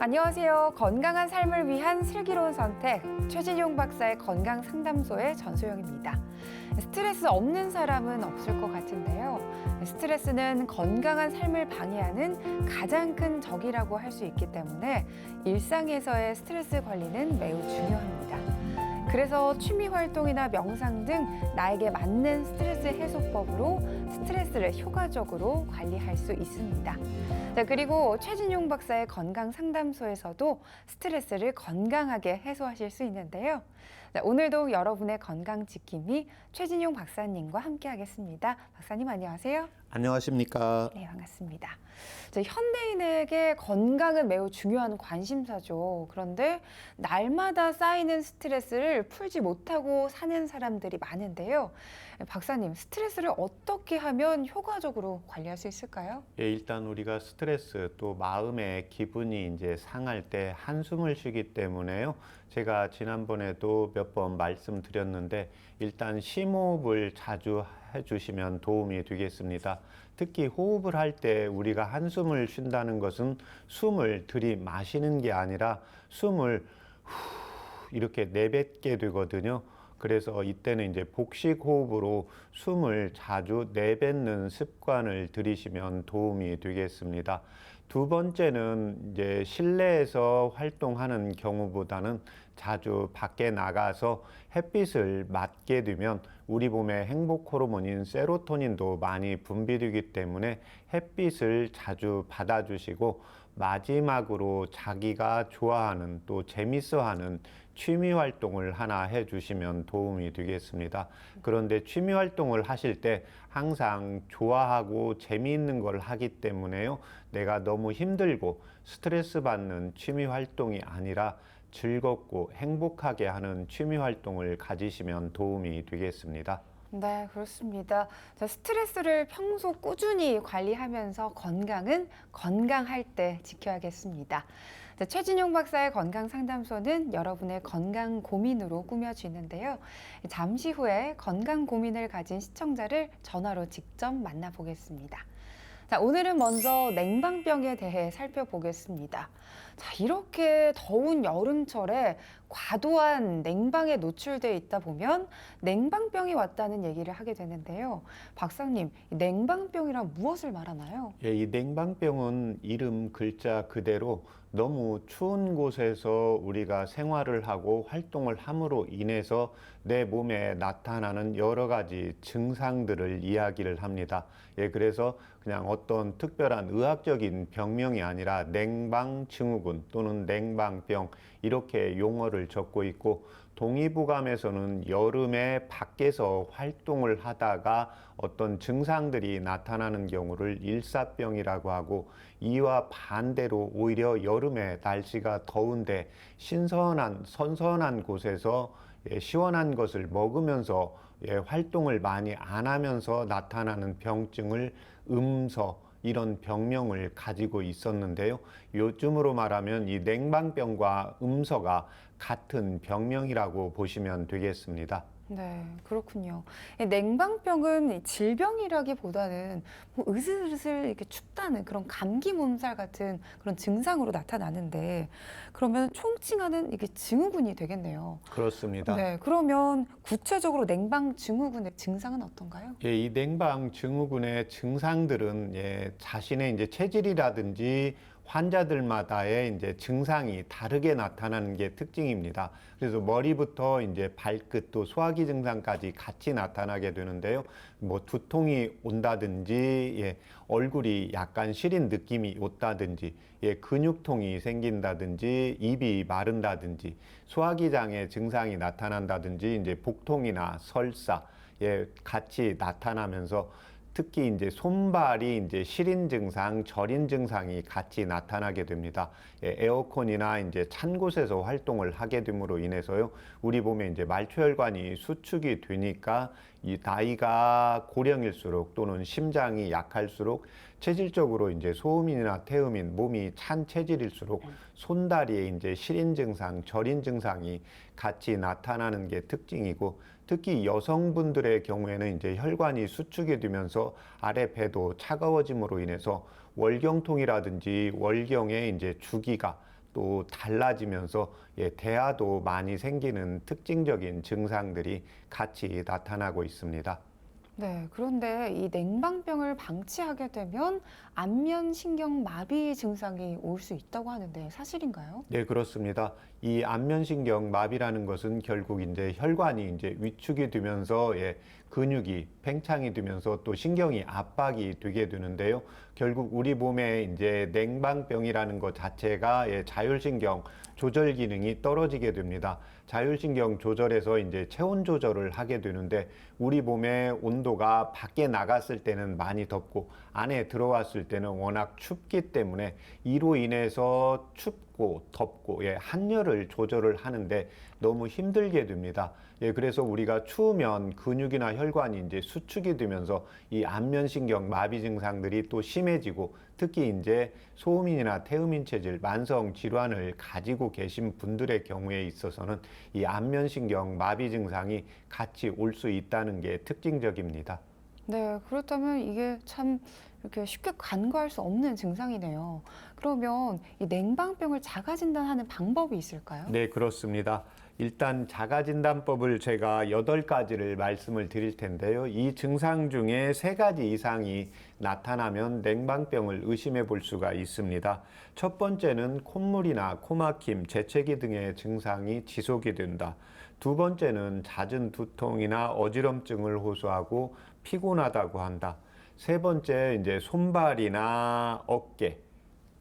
안녕하세요. 건강한 삶을 위한 슬기로운 선택, 최진용 박사의 건강상담소의 전소영입니다. 스트레스 없는 사람은 없을 것 같은데요. 스트레스는 건강한 삶을 방해하는 가장 큰 적이라고 할 수 있기 때문에 일상에서의 스트레스 관리는 매우 중요합니다. 그래서 취미 활동이나 명상 등 나에게 맞는 스트레스 해소법으로 스트레스를 효과적으로 관리할 수 있습니다. 자, 그리고 최진용 박사의 건강상담소에서도 스트레스를 건강하게 해소하실 수 있는데요. 자, 오늘도 여러분의 건강 지킴이 최진용 박사님과 함께 하겠습니다. 박사님 안녕하세요. 안녕하십니까? 네, 반갑습니다. 자, 현대인에게 건강은 매우 중요한 관심사죠. 그런데 날마다 쌓이는 스트레스를 풀지 못하고 사는 사람들이 많은데요. 박사님, 스트레스를 어떻게 하면 효과적으로 관리할 수 있을까요? 예, 일단 우리가 스트레스 또 마음의 기분이 이제 상할 때 한숨을 쉬기 때문에요. 제가 지난번에도 몇 번 말씀드렸는데 일단 심호흡을 자주 해주시면 도움이 되겠습니다. 특히 호흡을 할 때 우리가 한숨을 쉰다는 것은 숨을 들이마시는 게 아니라 숨을 이렇게 내뱉게 되거든요. 그래서 이때는 이제 복식 호흡으로 숨을 자주 내뱉는 습관을 들이시면 도움이 되겠습니다. 두 번째는 이제 실내에서 활동하는 경우보다는 자주 밖에 나가서 햇빛을 맞게 되면 우리 몸의 행복 호르몬인 세로토닌도 많이 분비되기 때문에 햇빛을 자주 받아주시고 마지막으로 자기가 좋아하는 또 재밌어하는 취미 활동을 하나 해주시면 도움이 되겠습니다. 그런데 취미 활동을 하실 때 항상 좋아하고 재미있는 걸 하기 때문에요. 내가 너무 힘들고 스트레스 받는 취미 활동이 아니라 즐겁고 행복하게 하는 취미 활동을 가지시면 도움이 되겠습니다. 네, 그렇습니다. 자, 스트레스를 평소 꾸준히 관리하면서 건강은 건강할 때 지켜야겠습니다. 자, 최진용 박사의 건강상담소는 여러분의 건강 고민으로 꾸며지는데요. 잠시 후에 건강 고민을 가진 시청자를 전화로 직접 만나보겠습니다. 자, 오늘은 먼저 냉방병에 대해 살펴보겠습니다. 자, 이렇게 더운 여름철에 과도한 냉방에 노출돼 있다 보면 냉방병이 왔다는 얘기를 하게 되는데요. 박사님, 이 냉방병이란 무엇을 말하나요? 예, 이 냉방병은 이름 글자 그대로 너무 추운 곳에서 우리가 생활을 하고 활동을 함으로 인해서 내 몸에 나타나는 여러 가지 증상들을 이야기를 합니다. 예, 그래서 그냥 어떤 특별한 의학적인 병명이 아니라 냉방증후군 또는 냉방병 이렇게 용어를 적고 있고 동의보감에서는 여름에 밖에서 활동을 하다가 어떤 증상들이 나타나는 경우를 일사병이라고 하고 이와 반대로 오히려 여름에 날씨가 더운데 선선한 곳에서 시원한 것을 먹으면서 활동을 많이 안 하면서 나타나는 병증을 음서 이런 병명을 가지고 있었는데요. 요즘으로 말하면 이 냉방병과 음서가 같은 병명이라고 보시면 되겠습니다. 네, 그렇군요. 이 냉방병은 질병이라기보다는 뭐 으슬으슬 이렇게 춥다는 그런 감기 몸살 같은 그런 증상으로 나타나는데 그러면 총칭하는 이게 증후군이 되겠네요. 그렇습니다. 네, 그러면 구체적으로 냉방증후군의 증상은 어떤가요? 예, 이 냉방증후군의 증상들은 자신의 이제 체질이라든지 환자들마다의 이제 증상이 다르게 나타나는 게 특징입니다. 그래서 머리부터 이제 발끝 또 소화기 증상까지 같이 나타나게 되는데요. 뭐 두통이 온다든지, 얼굴이 약간 시린 느낌이 온다든지, 근육통이 생긴다든지, 입이 마른다든지, 소화기 장애 증상이 나타난다든지, 이제 복통이나 설사, 같이 나타나면서 특히 이제 손발이 이제 시린 증상, 저린 증상이 같이 나타나게 됩니다. 에어컨이나 이제 찬 곳에서 활동을 하게 됨으로 인해서요, 우리 몸에 이제 말초혈관이 수축이 되니까 이 나이가 고령일수록 또는 심장이 약할수록 체질적으로 이제 소음인이나 태음인 몸이 찬 체질일수록 손다리에 이제 시린 증상, 저린 증상이 같이 나타나는 게 특징이고 특히 여성분들의 경우에는 이제 혈관이 수축이 되면서 아래 배도 차가워짐으로 인해서 월경통이라든지 월경에 이제 주기가 또 달라지면서 대화도 많이 생기는 특징적인 증상들이 같이 나타나고 있습니다. 네, 그런데 이 냉방병을 방치하게 되면 안면신경 마비 증상이 올 수 있다고 하는데 사실인가요? 네, 그렇습니다. 이 안면신경 마비라는 것은 결국 이제 혈관이 이제 위축이 되면서 근육이 팽창이 되면서 또 신경이 압박이 되게 되는데요. 결국 우리 몸에 이제 냉방병이라는 것 자체가 자율신경 조절 기능이 떨어지게 됩니다. 자율신경 조절에서 이제 체온 조절을 하게 되는데 우리 몸의 온도가 밖에 나갔을 때는 많이 덥고 안에 들어왔을 때는 워낙 춥기 때문에 이로 인해서 춥고 덥고 한열을 조절을 하는데 너무 힘들게 됩니다. 그래서 우리가 추우면 근육이나 혈관이 이제 수축이 되면서 이 안면신경 마비 증상들이 또 심해지고 특히 이제 소음인이나 태음인 체질, 만성 질환을 가지고 계신 분들의 경우에 있어서는 이 안면신경 마비 증상이 같이 올 수 있다는 게 특징적입니다. 네, 그렇다면 이게 참 이렇게 쉽게 간과할 수 없는 증상이네요. 그러면 이 냉방병을 자가 진단하는 방법이 있을까요? 네, 그렇습니다. 일단 자가진단법을 제가 8가지를 말씀을 드릴 텐데요. 이 증상 중에 3가지 이상이 나타나면 냉방병을 의심해 볼 수가 있습니다. 첫 번째는 콧물이나 코막힘, 재채기 등의 증상이 지속이 된다. 두 번째는 잦은 두통이나 어지럼증을 호소하고 피곤하다고 한다. 세 번째, 이제 손발이나 어깨,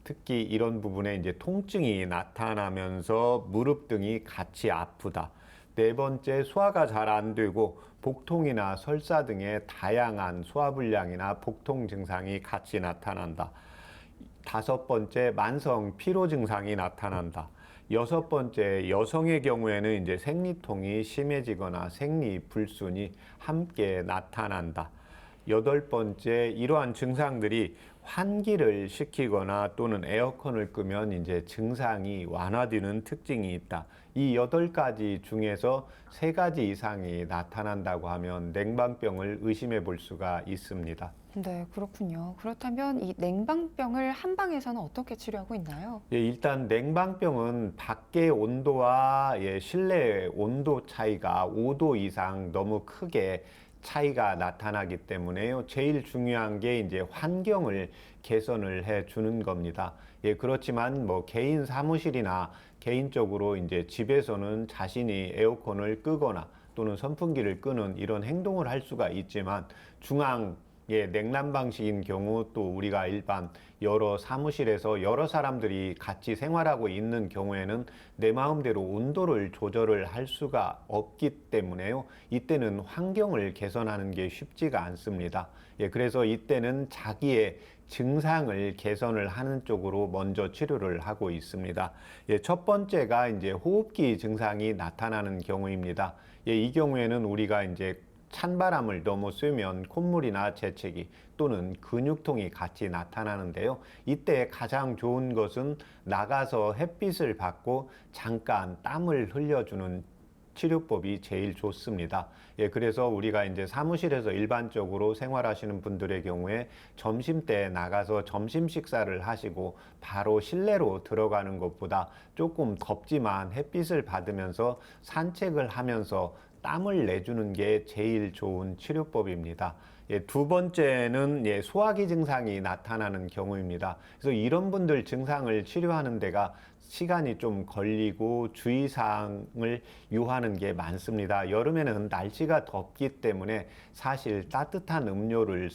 특히 이런 부분에 이제 통증이 나타나면서 무릎 등이 같이 아프다. 네 번째, 소화가 잘 안 되고 복통이나 설사 등의 다양한 소화불량이나 복통 증상이 같이 나타난다. 다섯 번째, 만성 피로 증상이 나타난다. 여섯 번째, 여성의 경우에는 이제 생리통이 심해지거나 생리불순이 함께 나타난다. 여덟 번째, 이러한 증상들이 환기를 시키거나 또는 에어컨을 끄면 이제 증상이 완화되는 특징이 있다. 이 8가지 중에서 3가지 이상이 나타난다고 하면 냉방병을 의심해 볼 수가 있습니다. 네, 그렇군요. 그렇다면 이 냉방병을 한방에서는 어떻게 치료하고 있나요? 일단 냉방병은 밖의 온도와 실내 온도 차이가 5도 이상 너무 크게 차이가 나타나기 때문에요. 제일 중요한 게 이제 환경을 개선을 해 주는 겁니다. 그렇지만 뭐 개인 사무실이나 개인적으로 이제 집에서는 자신이 에어컨을 끄거나 또는 선풍기를 끄는 이런 행동을 할 수가 있지만 중앙 냉난 방식인 경우 또 우리가 일반 여러 사무실에서 여러 사람들이 같이 생활하고 있는 경우에는 내 마음대로 온도를 조절을 할 수가 없기 때문에요. 이때는 환경을 개선하는 게 쉽지가 않습니다. 그래서 이때는 자기의 증상을 개선을 하는 쪽으로 먼저 치료를 하고 있습니다. 첫 번째가 이제 호흡기 증상이 나타나는 경우입니다. 이 경우에는 우리가 이제 찬바람을 너무 쐬면 콧물이나 재채기 또는 근육통이 같이 나타나는데요. 이때 가장 좋은 것은 나가서 햇빛을 받고 잠깐 땀을 흘려주는 치료법이 제일 좋습니다. 그래서 우리가 이제 사무실에서 일반적으로 생활하시는 분들의 경우에 점심 때 나가서 점심 식사를 하시고 바로 실내로 들어가는 것보다 조금 덥지만 햇빛을 받으면서 산책을 하면서 땀을 내주는 게 제일 좋은 치료법입니다. 두 번째는 소화기 증상이 나타나는 경우입니다. 그래서 이런 분들 증상을 치료하는 데가 시간이 좀 걸리고 주의사항을 요하는 게 많습니다. 여름에는 날씨가 덥기 때문에 사실 따뜻한 음료를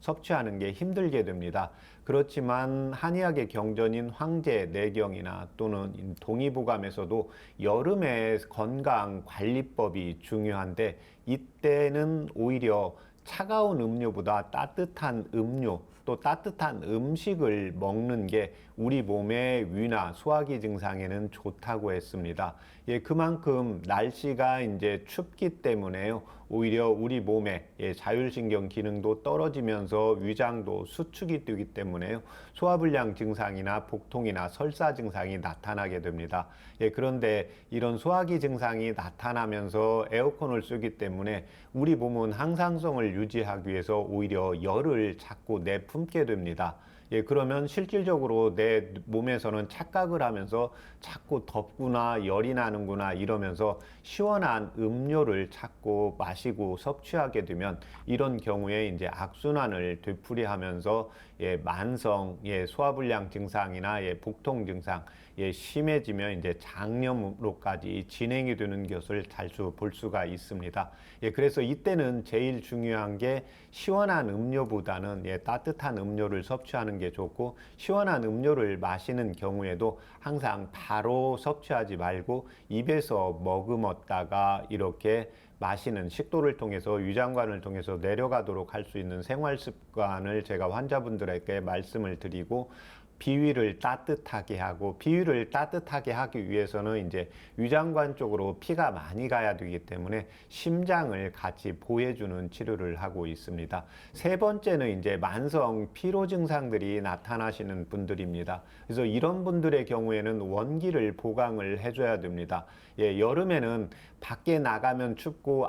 섭취하는 게 힘들게 됩니다. 그렇지만 한의학의 경전인 황제 내경이나 또는 동의보감에서도 여름의 건강 관리법이 중요한데 이때는 오히려 차가운 음료보다 따뜻한 음료 또 따뜻한 음식을 먹는 게 우리 몸의 위나 소화기 증상에는 좋다고 했습니다. 그만큼 날씨가 이제 춥기 때문에요. 오히려 우리 몸의 자율신경 기능도 떨어지면서 위장도 수축이 되기 때문에요. 소화불량 증상이나 복통이나 설사 증상이 나타나게 됩니다. 그런데 이런 소화기 증상이 나타나면서 에어컨을 쓰기 때문에 우리 몸은 항상성을 유지하기 위해서 오히려 열을 자꾸 내뿜게 됩니다. 예, 그러면 실질적으로 내 몸에서는 착각을 하면서 자꾸 덥구나, 열이 나는구나 이러면서 시원한 음료를 자꾸 마시고 섭취하게 되면 이런 경우에 이제 악순환을 되풀이하면서 예, 만성 예, 소화불량 증상이나 예, 복통 증상 예, 심해지면 이제 장염으로까지 진행이 되는 것을 자주 볼 수가 있습니다. 예, 그래서 이때는 제일 중요한 게 시원한 음료보다는 예, 따뜻한 음료를 섭취하는 게 좋고, 시원한 음료를 마시는 경우에도 항상 바로 섭취하지 말고 입에서 머금었다가 이렇게 마시는 식도를 통해서 위장관을 통해서 내려가도록 할 수 있는 생활 습관을 제가 환자분들에게 말씀을 드리고, 비위를 따뜻하게 하고, 비위를 따뜻하게 하기 위해서는 이제 위장관 쪽으로 피가 많이 가야 되기 때문에 심장을 같이 보호해주는 치료를 하고 있습니다. 세 번째는 이제 만성 피로 증상들이 나타나시는 분들입니다. 그래서 이런 분들의 경우에는 원기를 보강을 해줘야 됩니다. 예, 여름에는 밖에 나가면 춥고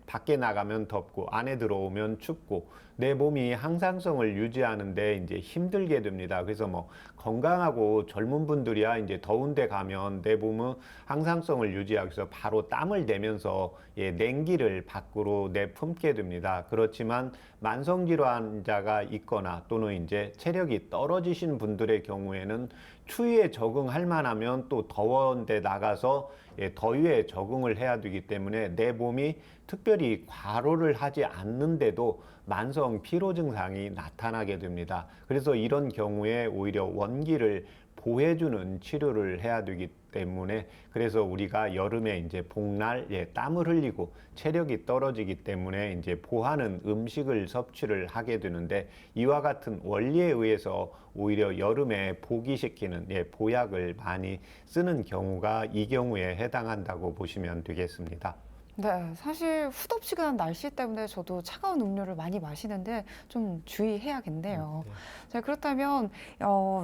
밖에 나가면 덥고 안에 들어오면 춥고 내 몸이 항상성을 유지하는데 이제 힘들게 됩니다. 그래서 뭐 건강하고 젊은 분들이야 이제 더운데 가면 내 몸은 항상성을 유지하기 위해서 바로 땀을 내면서 예, 냉기를 밖으로 내뿜게 됩니다. 그렇지만 만성질환자가 있거나 또는 이제 체력이 떨어지신 분들의 경우에는 추위에 적응할 만하면 또 더운데 나가서 예, 더위에 적응을 해야 되기 때문에 내 몸이 특별히 과로를 하지 않는데도 만성 피로 증상이 나타나게 됩니다. 그래서 이런 경우에 오히려 원기를 보호해주는 치료를 해야 되기 때문에, 그래서 우리가 여름에 이제 복날 예, 땀을 흘리고 체력이 떨어지기 때문에 이제 보하는 음식을 섭취를 하게 되는데, 이와 같은 원리에 의해서 오히려 여름에 보기시키는 예, 보약을 많이 쓰는 경우가 이 경우에 해당한다고 보시면 되겠습니다. 네, 사실 후덥지근한 날씨 때문에 저도 차가운 음료를 많이 마시는데 좀 주의해야겠네요. 네. 자, 그렇다면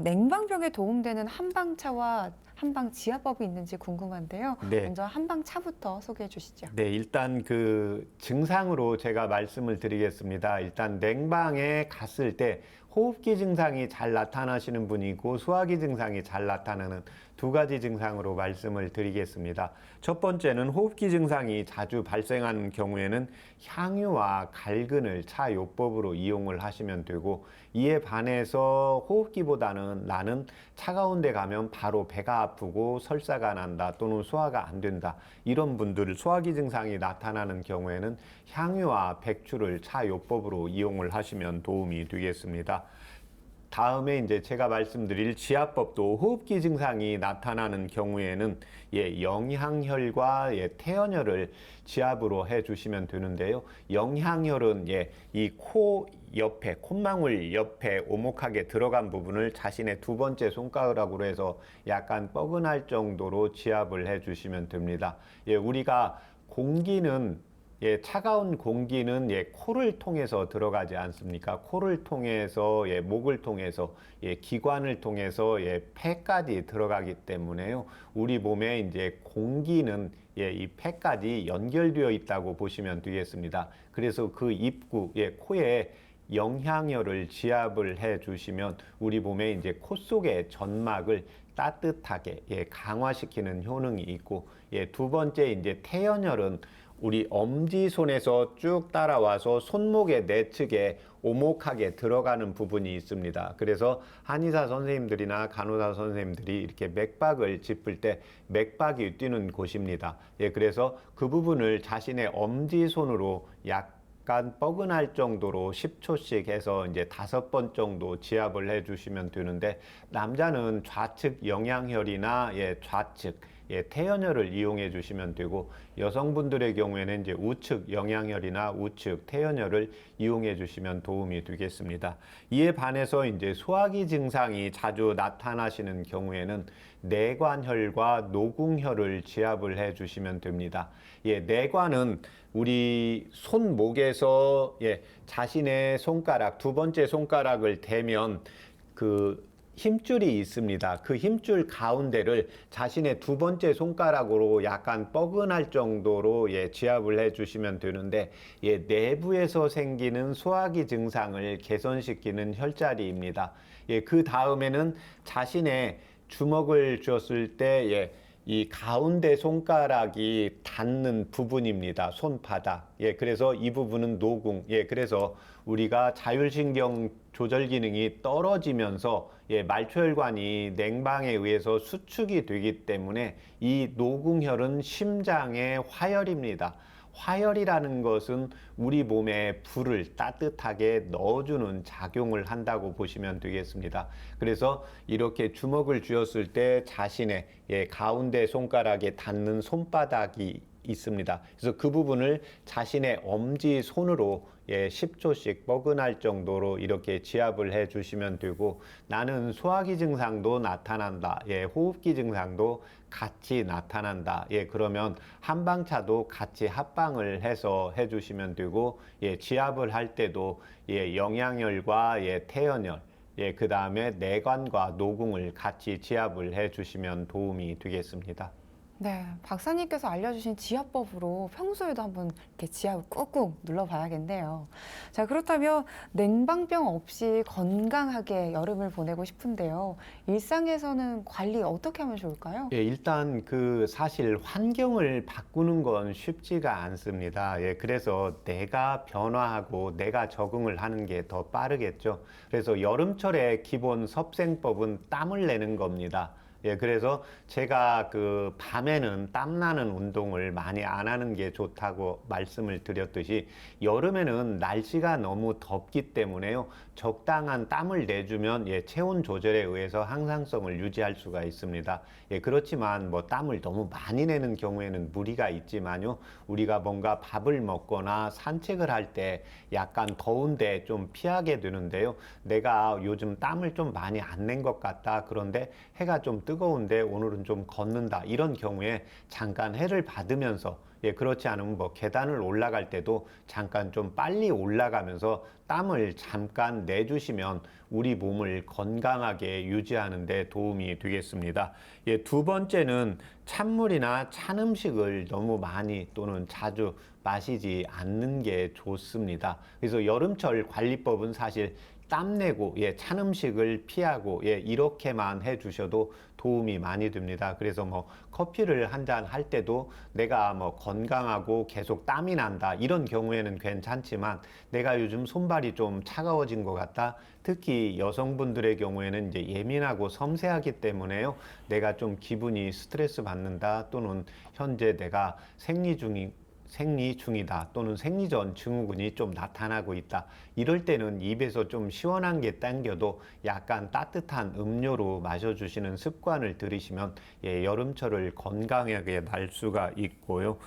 냉방병에 도움되는 한방차와 한방 지압법이 있는지 궁금한데요. 네. 먼저 한방차부터 소개해 주시죠. 네, 일단 그 증상으로 제가 말씀을 드리겠습니다. 일단 냉방에 갔을 때 호흡기 증상이 잘 나타나시는 분이고 소화기 증상이 잘 나타나는 두 가지 증상으로 말씀을 드리겠습니다. 첫 번째는 호흡기 증상이 자주 발생하는 경우에는 향유와 갈근을 차요법으로 이용을 하시면 되고, 이에 반해서 호흡기보다는 나는 차가운 데 가면 바로 배가 아프고 설사가 난다 또는 소화가 안 된다, 이런 분들 소화기 증상이 나타나는 경우에는 향유와 백추를 차요법으로 이용을 하시면 도움이 되겠습니다. 다음에 이제 제가 말씀드릴 지압법도 호흡기 증상이 나타나는 경우에는 예, 영향혈과 예, 태연혈을 지압으로 해 주시면 되는데요. 영향혈은 예, 이 코 옆에, 콧망울 옆에 오목하게 들어간 부분을 자신의 두 번째 손가락으로 해서 약간 뻐근할 정도로 지압을 해 주시면 됩니다. 예, 우리가 공기는 예, 차가운 공기는 예, 코를 통해서 들어가지 않습니까? 코를 통해서 예, 목을 통해서 예, 기관을 통해서 예, 폐까지 들어가기 때문에요. 우리 몸에 이제 공기는 예, 이 폐까지 연결되어 있다고 보시면 되겠습니다. 그래서 그 입구 예, 코에 영향혈을 지압을 해 주시면 우리 몸에 이제 코 속의 점막을 따뜻하게 예, 강화시키는 효능이 있고, 예, 두 번째 이제 태연혈은 우리 엄지손에서 쭉 따라와서 손목의 내측에 오목하게 들어가는 부분이 있습니다. 그래서 한의사 선생님들이나 간호사 선생님들이 이렇게 맥박을 짚을 때 맥박이 뛰는 곳입니다. 예, 그래서 그 부분을 자신의 엄지손으로 약간 뻐근할 정도로 10초씩 해서 이제 5번 정도 지압을 해주시면 되는데, 남자는 좌측 영향혈이나 예, 좌측 예, 태연혈을 이용해 주시면 되고, 여성분들의 경우에는 이제 우측 영향혈이나 우측 태연혈을 이용해 주시면 도움이 되겠습니다. 이에 반해서 이제 소화기 증상이 자주 나타나시는 경우에는 내관혈과 노궁혈을 지압을 해 주시면 됩니다. 예, 내관은 우리 손목에서 예, 자신의 손가락, 두 번째 손가락을 대면 그 힘줄이 있습니다. 그 힘줄 가운데를 자신의 두 번째 손가락으로 약간 뻐근할 정도로 예, 지압을 해주시면 되는데, 예, 내부에서 생기는 소화기 증상을 개선시키는 혈자리입니다. 예, 그 다음에는 자신의 주먹을 쥐었을 때 이 가운데 손가락이 닿는 부분입니다. 손바닥. 예, 그래서 이 부분은 노궁. 예, 그래서 우리가 자율신경 조절 기능이 떨어지면서 말초혈관이 냉방에 의해서 수축이 되기 때문에 이 노궁혈은 심장의 화혈입니다. 화혈이라는 것은 우리 몸에 불을 따뜻하게 넣어주는 작용을 한다고 보시면 되겠습니다. 그래서 이렇게 주먹을 쥐었을 때 자신의 가운데 손가락에 닿는 손바닥이 있습니다. 그래서 그 부분을 자신의 엄지 손으로 10초씩 뻐근할 정도로 이렇게 지압을 해 주시면 되고, 나는 소화기 증상도 나타난다. 호흡기 증상도 같이 나타난다. 그러면 한방차도 같이 합방을 해서 해 주시면 되고, 지압을 할 때도 영양혈과 태연혈, 그 다음에 내관과 노궁을 같이 지압을 해 주시면 도움이 되겠습니다. 네, 박사님께서 알려주신 지압법으로 평소에도 한번 이렇게 지압을 꾹꾹 눌러봐야겠네요. 자, 그렇다면 냉방병 없이 건강하게 여름을 보내고 싶은데요. 일상에서는 관리 어떻게 하면 좋을까요? 일단 사실 환경을 바꾸는 건 쉽지가 않습니다. 그래서 내가 변화하고 내가 적응을 하는 게 더 빠르겠죠. 그래서 여름철의 기본 섭생법은 땀을 내는 겁니다. 그래서 제가 밤에는 땀나는 운동을 많이 안 하는 게 좋다고 말씀을 드렸듯이, 여름에는 날씨가 너무 덥기 때문에요. 적당한 땀을 내주면 체온 조절에 의해서 항상성을 유지할 수가 있습니다. 그렇지만 뭐 땀을 너무 많이 내는 경우에는 무리가 있지만요. 우리가 뭔가 밥을 먹거나 산책을 할 때 약간 더운데 좀 피하게 되는데요. 내가 요즘 땀을 좀 많이 안 낸 것 같다. 그런데 해가 좀 뜨거운데 오늘은 좀 걷는다. 이런 경우에 잠깐 해를 받으면서, 그렇지 않으면 뭐 계단을 올라갈 때도 잠깐 좀 빨리 올라가면서 땀을 잠깐 내주시면 우리 몸을 건강하게 유지하는 데 도움이 되겠습니다. 두 번째는 찬물이나 찬 음식을 너무 많이 또는 자주 마시지 않는 게 좋습니다. 그래서 여름철 관리법은 사실 땀내고 찬 음식을 피하고 이렇게만 해 주셔도 도움이 많이 됩니다. 그래서 뭐 커피를 한 잔 할 때도 내가 뭐 건강하고 계속 땀이 난다 이런 경우에는 괜찮지만, 내가 요즘 손발이 좀 차가워진 것 같다. 특히 여성분들의 경우에는 이제 예민하고 섬세하기 때문에요. 내가 좀 기분이 스트레스 받는다, 또는 현재 내가 생리 중이다, 또는 생리 전 증후군이 좀 나타나고 있다. 이럴 때는 입에서 좀 시원한 게 당겨도 약간 따뜻한 음료로 마셔주시는 습관을 들이시면 여름철을 건강하게 날 수가 있고요.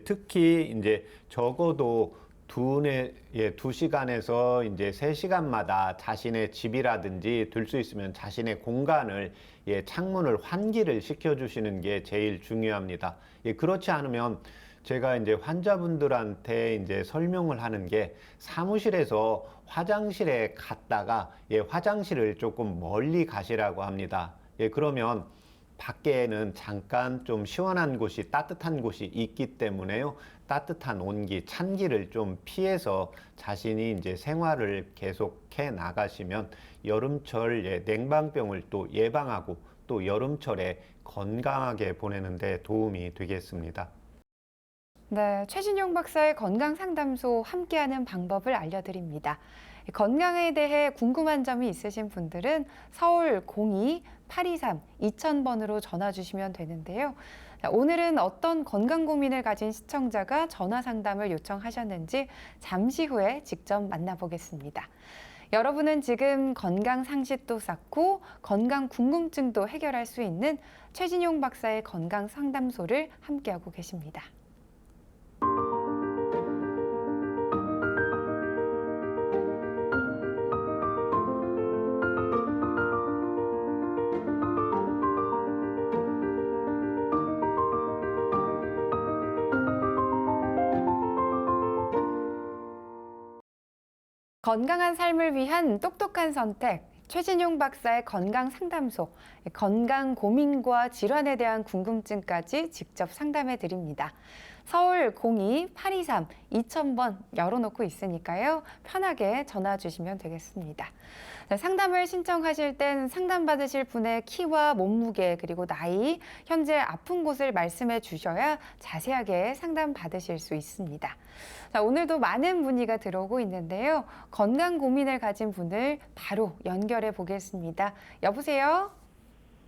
특히 이제 적어도 2시간에서 이제 3시간마다 자신의 집이라든지 될 수 있으면 자신의 공간을 창문을 환기를 시켜주시는 게 제일 중요합니다. 그렇지 않으면 제가 이제 환자분들한테 이제 설명을 하는 게, 사무실에서 화장실에 갔다가 화장실을 조금 멀리 가시라고 합니다. 그러면 밖에는 잠깐 좀 시원한 곳이, 따뜻한 곳이 있기 때문에요. 따뜻한 온기, 찬기를 좀 피해서 자신이 이제 생활을 계속해 나가시면 여름철 냉방병을 또 예방하고 또 여름철에 건강하게 보내는데 도움이 되겠습니다. 네, 최진용 박사의 건강상담소 함께하는 방법을 알려드립니다. 건강에 대해 궁금한 점이 있으신 분들은 서울 02-823-2000번으로 전화 주시면 되는데요. 자, 오늘은 어떤 건강 고민을 가진 시청자가 전화 상담을 요청하셨는지 잠시 후에 직접 만나보겠습니다. 여러분은 지금 건강 상식도 쌓고 건강 궁금증도 해결할 수 있는 최진용 박사의 건강 상담소를 함께하고 계십니다. 건강한 삶을 위한 똑똑한 선택, 최진용 박사의 건강 상담소, 건강 고민과 질환에 대한 궁금증까지 직접 상담해 드립니다. 서울 02-823-2000번 열어놓고 있으니까요. 편하게 전화 주시면 되겠습니다. 상담을 신청하실 땐 상담받으실 분의 키와 몸무게 그리고 나이, 현재 아픈 곳을 말씀해 주셔야 자세하게 상담받으실 수 있습니다. 자, 오늘도 많은 문의가 들어오고 있는데요. 건강 고민을 가진 분을 바로 연결해 보겠습니다. 여보세요?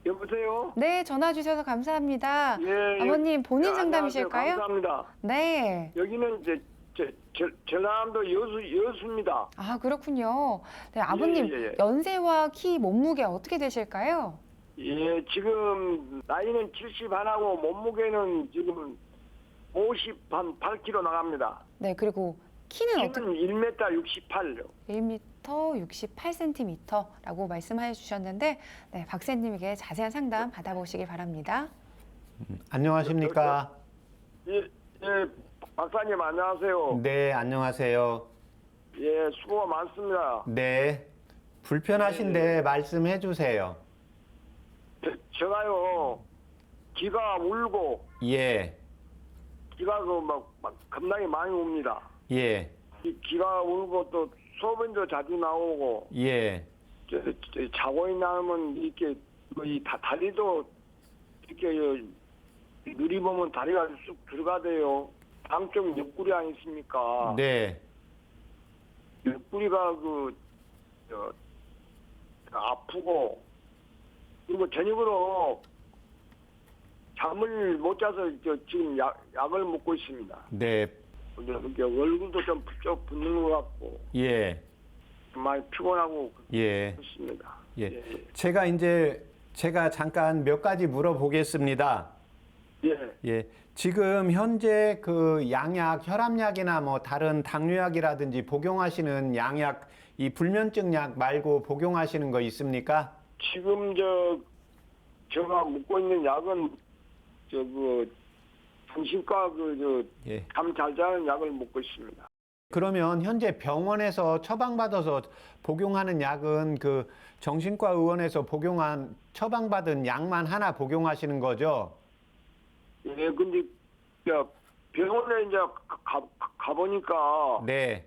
여보세요? 네, 전화 주셔서 감사합니다. 예, 아버님 본인 예, 상담이실까요? 안녕하세요. 감사합니다. 네. 여기는 전라남도 여수입니다. 아, 그렇군요. 네, 아버님 예. 연세와 키, 몸무게 어떻게 되실까요? 예, 지금 나이는 70 하나고 몸무게는 지금 58kg 나갑니다. 네, 그리고 키는 어떻게? 키는 1m 68요. 1m 68cm라고 말씀해 주셨는데, 네, 박사님에게 자세한 상담 받아보시기 바랍니다. 안녕하십니까? 예, 박사님 안녕하세요. 네, 안녕하세요. 예, 수고가 많습니다. 네, 불편하신데 말씀해 주세요. 제가요, 기가 울고, 예, 기가 막 겁나게 많이 옵니다. 예, 기가 울고 또 소변도 자주 나오고 예, 자고 있나면 이렇게 이 다리도 이렇게 누리 보면 다리가 쑥 들어가대요. 양쪽 옆구리 아니십니까? 네, 옆구리가 아프고 그리고 저녁으로 잠을 못 자서 지금 약을 먹고 있습니다. 네, 이렇게 얼굴도 좀 부쩍 붓는 것 같고 예, 많이 피곤하고 예, 그렇습니다. 예. 제가 잠깐 몇 가지 물어보겠습니다. 예. 예, 지금 현재 그 양약, 혈압약이나 뭐 다른 당뇨약이라든지 복용하시는 양약, 이 불면증 약 말고 복용하시는 거 있습니까? 지금 제가 먹고 있는 약은 정신과 예. 잠 잘 자는 약을 먹고 있습니다. 그러면 현재 병원에서 처방받아서 복용하는 약은 그 정신과 의원에서 처방받은 약만 하나 복용하시는 거죠? 예, 근데 병원에 이제 가보니까 네,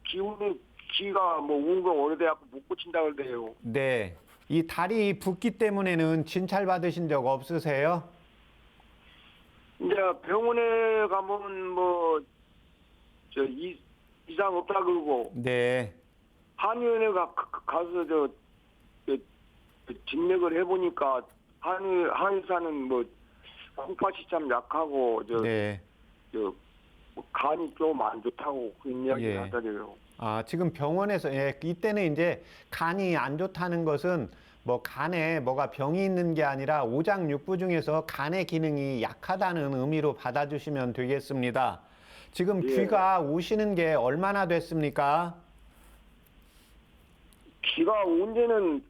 기가 뭐 운거 오래돼갖고 못 고친다 그러대요. 네. 이 다리 붓기 때문에는 진찰 받으신 적 없으세요? 이제 병원에 가면 뭐 이상 없다 그러고 네, 한의원에 가서 진맥을 해보니까 한의사는 뭐 콩팥이 참 약하고 네. 뭐 간이 좀 안 좋다고 그런 이야기를 예. 하더래요. 아, 지금 병원에서, 예, 이때는 이제 간이 안 좋다는 것은 뭐 간에 뭐가 병이 있는 게 아니라 오장육부 중에서 간의 기능이 약하다는 의미로 받아주시면 되겠습니다. 지금 예. 귀가 오시는 게 얼마나 됐습니까? 귀가 온 지는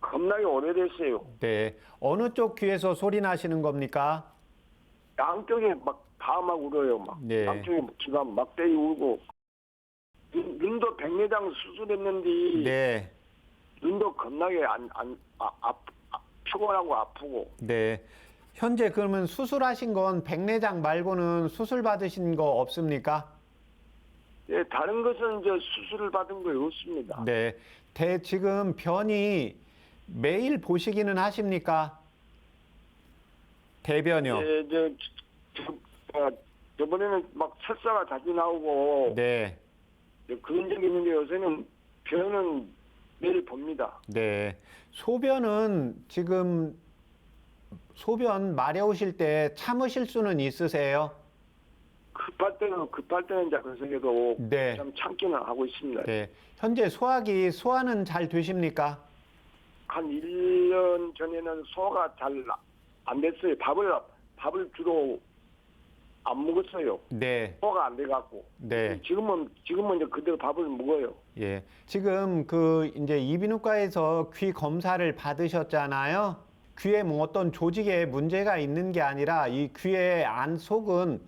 겁나게 오래됐어요. 네. 어느 쪽 귀에서 소리 나시는 겁니까? 양쪽에 다 울어요. 네. 양쪽에 귀가 막대기 울고 눈도 백내장 수술했는데 네. 눈도 겁나게 피곤하고 아프고. 네. 현재 그러면 수술하신 건 백내장 말고는 수술 받으신 거 없습니까? 예, 다른 것은 이제 수술을 받은 거 없습니다. 네. 지금 변이 매일 보시기는 하십니까? 대변이요. 예, 저번에는 막 설사가 자주 나오고 네. 그런 적이 있는데 요새는 변은 매일 봅니다. 네. 소변은 지금 소변 마려우실 때 참으실 수는 있으세요? 급할 때는 이제 그래도 네. 참 참기는 하고 있습니다. 네. 현재 소화는 잘 되십니까? 한 1년 전에는 소화가 잘 안 됐어요. 밥을 주로 안 먹었어요. 네. 소화가 안 돼갖고. 네. 지금은 이제 그대로 밥을 먹어요. 예. 지금 이제 이비인후과에서 귀 검사를 받으셨잖아요. 귀에 뭐 어떤 조직에 문제가 있는 게 아니라 이 귀의 안 속은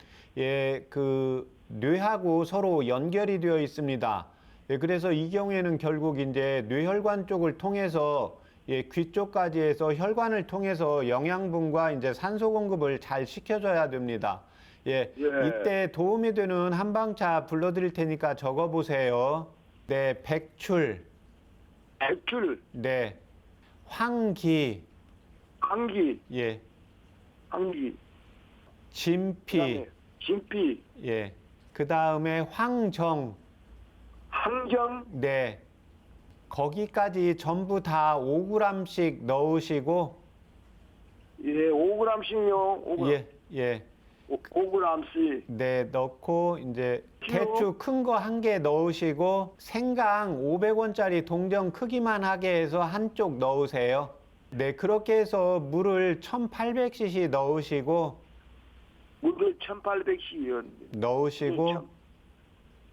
뇌하고 서로 연결이 되어 있습니다. 예, 그래서 이 경우에는 결국 이제 뇌혈관 쪽을 통해서 귀 쪽까지 해서 혈관을 통해서 영양분과 이제 산소 공급을 잘 시켜줘야 됩니다. 예, 예. 이때 도움이 되는 한방차 불러드릴 테니까 적어보세요. 네, 백출, 백출, 네, 황기, 감기, 예, 감기, 진피, 그다음에 진피, 예, 그 다음에 황정, 항정, 네, 거기까지 전부 다 5g씩 넣으시고, 예, 5g씩요. 5g, 예, 예, 5g씩. 네, 넣고 이제 키로? 대추 큰 거 한 개 넣으시고 생강 500원짜리 동전 크기만 하게 해서 한쪽 넣으세요. 네, 그렇게 해서 물을 1800cc 물을 1800cc요. 넣으시고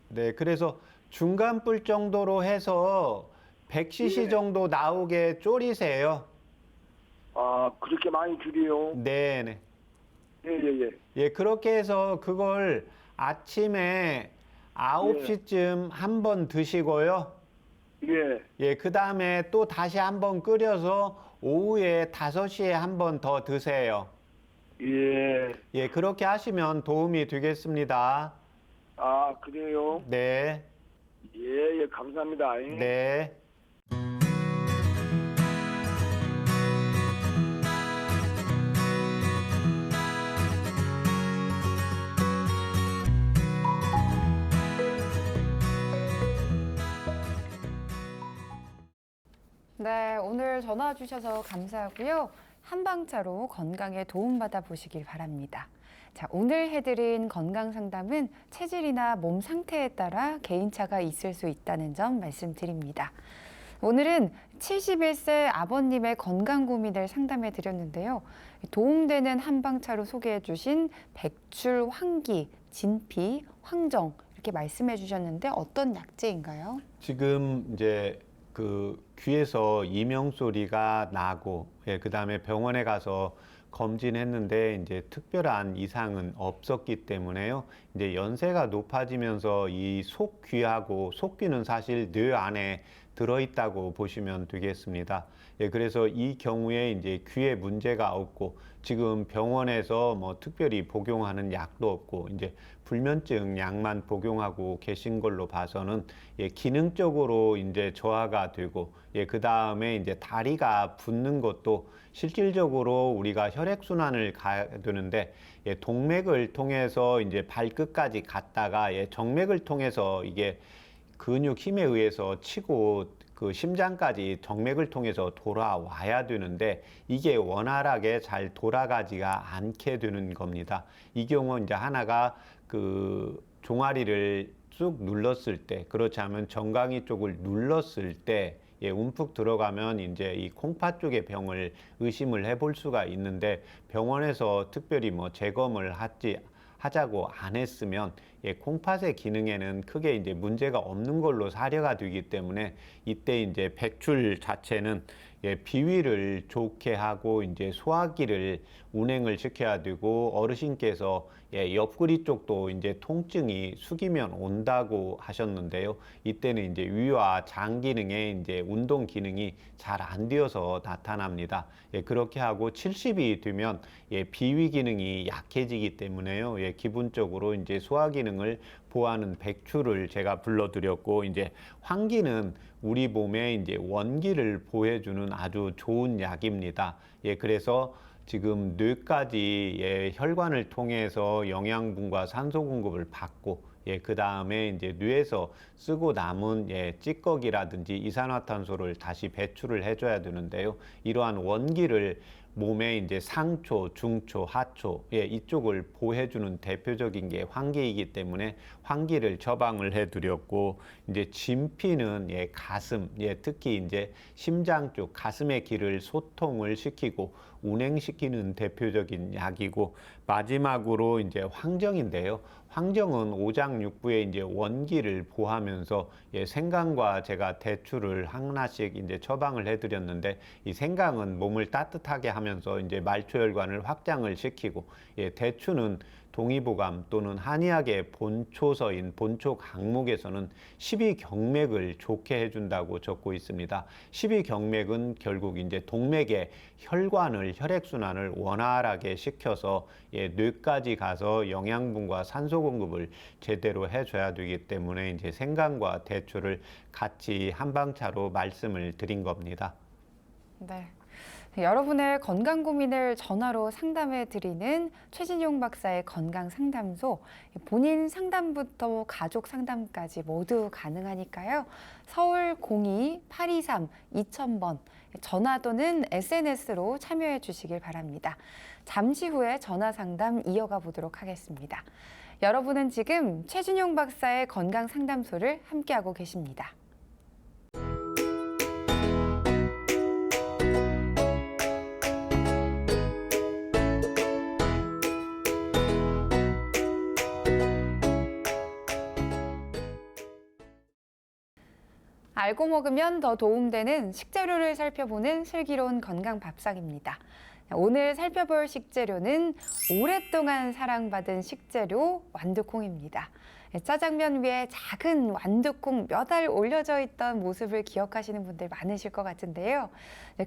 네, 그래서 중간 불 정도로 해서 100cc 예. 정도 나오게 졸이세요. 아, 그렇게 많이 줄이요? 네, 네. 예, 예, 예. 예, 그렇게 해서 그걸 아침에 9시쯤 한번 드시고요. 예. 예, 그 다음에 또 다시 한번 끓여서 오후에 5시에 한번 더 드세요. 예. 예, 그렇게 하시면 도움이 되겠습니다. 아, 그래요? 네, 예, 예, 감사합니다. 네. 네, 오늘 전화 주셔서 감사하고요. 한방차로 건강에 도움받아 보시길 바랍니다. 자, 오늘 해드린 건강 상담은 체질이나 몸 상태에 따라 개인차가 있을 수 있다는 점 말씀드립니다. 오늘은 71세 아버님의 건강 고민을 상담해 드렸는데요. 도움되는 한방차로 소개해 주신 백출, 황기, 진피, 황정 이렇게 말씀해 주셨는데 어떤 약재인가요? 지금 이제 그 귀에서 이명 소리가 나고, 예, 그 다음에 병원에 가서 검진했는데 이제 특별한 이상은 없었기 때문에요. 이제 연세가 높아지면서 이 속귀하고 속귀는 사실 뇌 안에 들어있다고 보시면 되겠습니다. 예, 그래서 이 경우에 이제 귀에 문제가 없고 지금 병원에서 뭐 특별히 복용하는 약도 없고 이제 불면증 약만 복용하고 계신 걸로 봐서는 예, 기능적으로 이제 저하가 되고 예, 그 다음에 이제 다리가 붓는 것도 실질적으로 우리가 혈액순환을 가야 되는데 예, 동맥을 통해서 이제 발끝까지 갔다가 예, 정맥을 통해서 이게 근육 힘에 의해서 치고 그 심장까지 정맥을 통해서 돌아와야 되는데 이게 원활하게 잘 돌아가지가 않게 되는 겁니다. 이 경우 이제 하나가 그 종아리를 쑥 눌렀을 때, 그렇지 않으면 정강이 쪽을 눌렀을 때 예, 움푹 들어가면 이제 이 콩팥 쪽의 병을 의심을 해볼 수가 있는데 병원에서 특별히 뭐 재검을 하자고 안 했으면 예, 콩팥의 기능에는 크게 이제 문제가 없는 걸로 사례가 되기 때문에 이때 이제 백출 자체는 예, 비위를 좋게 하고 이제 소화기를 운행을 시켜야 되고 어르신께서 예, 옆구리 쪽도 이제 통증이 숙이면 온다고 하셨는데요. 이때는 이제 위와 장 기능에 이제 운동 기능이 잘 안 되어서 나타납니다. 예, 그렇게 하고 70이 되면 예, 비위 기능이 약해지기 때문에요. 예, 기본적으로 이제 소화 기능을 보호하는 백출을 제가 불러드렸고 이제 황기는 우리 몸에 이제 원기를 보호해주는 아주 좋은 약입니다. 예, 그래서 지금 뇌까지 예, 혈관을 통해서 영양분과 산소 공급을 받고 예, 그 다음에 이제 뇌에서 쓰고 남은 예, 찌꺼기라든지 이산화탄소를 다시 배출을 해줘야 되는데요. 이러한 원기를 몸에 이제 상초, 중초, 하초, 예, 이쪽을 보호해주는 대표적인 게 황기이기 때문에 황기를 처방을 해드렸고, 이제 진피는 예, 가슴, 예, 특히 이제 심장 쪽 가슴의 기를 소통을 시키고 운행시키는 대표적인 약이고, 마지막으로 이제 황정인데요. 황정은 오장육부의 이제 원기를 보하면서 예, 생강과 제가 대추를 하나씩 이제 처방을 해드렸는데 이 생강은 몸을 따뜻하게 하면서 이제 말초혈관을 확장을 시키고, 대추는 동의보감 또는 한의학의 본초서인 본초 강목에서는 십이경맥을 좋게 해준다고 적고 있습니다. 십이경맥은 결국 이제 동맥의 혈관을 혈액순환을 원활하게 시켜서 뇌까지 가서 영양분과 산소 공급을 제대로 해줘야 되기 때문에 이제 생강과 대추를 같이 한방차로 말씀을 드린 겁니다. 네. 여러분의 건강 고민을 전화로 상담해 드리는 최진용 박사의 건강 상담소. 본인 상담부터 가족 상담까지 모두 가능하니까요. 서울 02-823-2000번 전화 또는 SNS로 참여해 주시길 바랍니다. 잠시 후에 전화 상담 이어가 보도록 하겠습니다. 여러분은 지금 최진용 박사의 건강 상담소를 함께하고 계십니다. 알고 먹으면 더 도움되는 식재료를 살펴보는 슬기로운 건강 밥상입니다. 오늘 살펴볼 식재료는 오랫동안 사랑받은 식재료 완두콩입니다. 짜장면 위에 작은 완두콩 몇 알 올려져 있던 모습을 기억하시는 분들 많으실 것 같은데요.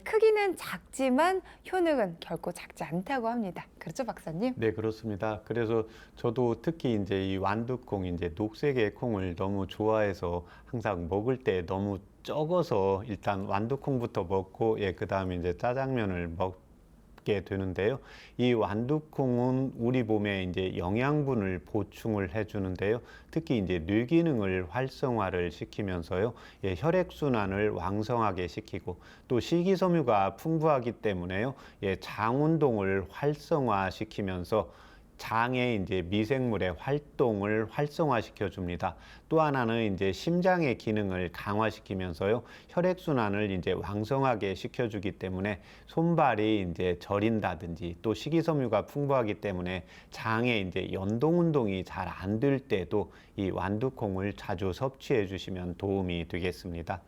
크기는 작지만 효능은 결코 작지 않다고 합니다. 그렇죠, 박사님? 네, 그렇습니다. 그래서 저도 특히 이제 이 완두콩, 이제 녹색의 콩을 너무 좋아해서 항상 먹을 때 너무 적어서 일단 완두콩부터 먹고, 그 다음에 이제 짜장면을 먹게 되는데요. 이 완두콩은 우리 몸에 이제 영양분을 보충을 해주는데요. 특히 이제 뇌 기능을 활성화를 시키면서요. 혈액 순환을 왕성하게 시키고, 또 식이섬유가 풍부하기 때문에요. 장 운동을 활성화시키면서 장의 이제 미생물의 활동을 활성화시켜 줍니다. 또 하나는 이제 심장의 기능을 강화시키면서요. 혈액 순환을 이제 왕성하게 시켜주기 때문에 손발이 이제 저린다든지, 또 식이섬유가 풍부하기 때문에 장에 이제 연동 운동이 잘 안 될 때도 이 완두콩을 자주 섭취해 주시면 도움이 되겠습니다.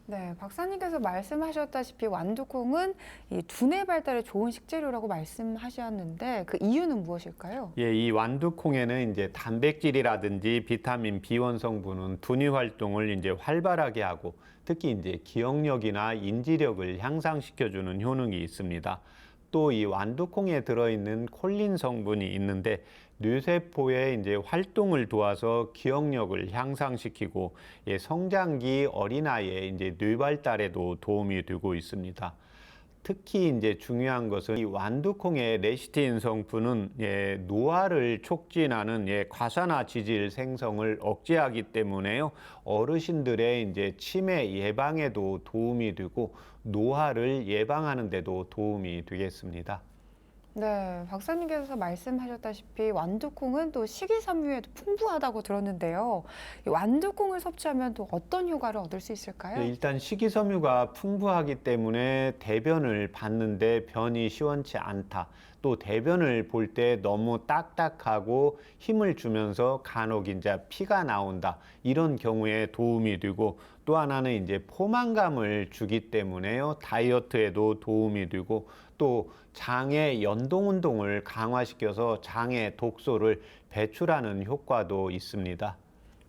네, 박사님께서 말씀하셨다시피 완두콩은 이 두뇌 발달에 좋은 식재료라고 말씀하셨는데 그 이유는 무엇일까요? 이 완두콩에는 이제 단백질이라든지 비타민 B1 성분은 두뇌 활동을 이제 활발하게 하고, 특히 이제 기억력이나 인지력을 향상시켜주는 효능이 있습니다. 또 이 완두콩에 들어있는 콜린 성분이 있는데 뇌세포의 이제 활동을 도와서 기억력을 향상시키고, 성장기 어린아이의 이제 뇌 발달에도 도움이 되고 있습니다. 특히 이제 중요한 것은 이 완두콩의 레시틴 성분은 노화를 촉진하는 과산화 지질 생성을 억제하기 때문에요. 어르신들의 이제 치매 예방에도 도움이 되고 노화를 예방하는 데도 도움이 되겠습니다. 네, 박사님께서 말씀하셨다시피 완두콩은 또 식이섬유에도 풍부하다고 들었는데요. 이 완두콩을 섭취하면 또 어떤 효과를 얻을 수 있을까요? 일단 식이섬유가 풍부하기 때문에 대변을 봤는데 변이 시원치 않다. 또 대변을 볼 때 너무 딱딱하고 힘을 주면서 간혹 이제 피가 나온다. 이런 경우에 도움이 되고, 또 하나는 이제 포만감을 주기 때문에요. 다이어트에도 도움이 되고, 또 장의 연동 운동을 강화시켜서 장의 독소를 배출하는 효과도 있습니다.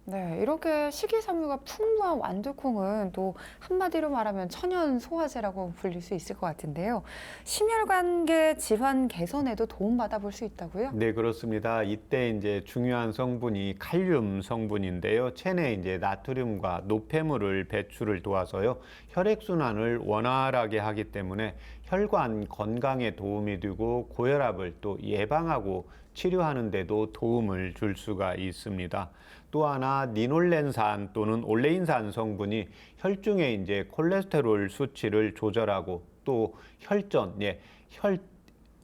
네, 이렇게 식이섬유가 풍부한 완두콩은 또 한마디로 말하면 천연 소화제라고 불릴 수 있을 것 같은데요. 심혈관계 질환 개선에도 도움받아 볼 수 있다고요? 네, 그렇습니다. 이때 이제 중요한 성분이 칼륨 성분인데요. 체내 이제 나트륨과 노폐물을 배출을 도와서요. 혈액 순환을 원활하게 하기 때문에 혈관 건강에 도움이 되고 고혈압을 또 예방하고 치료하는 데도 도움을 줄 수가 있습니다. 또 하나 니놀렌산 또는 올레인산 성분이 혈중의 이제 콜레스테롤 수치를 조절하고, 또 혈전,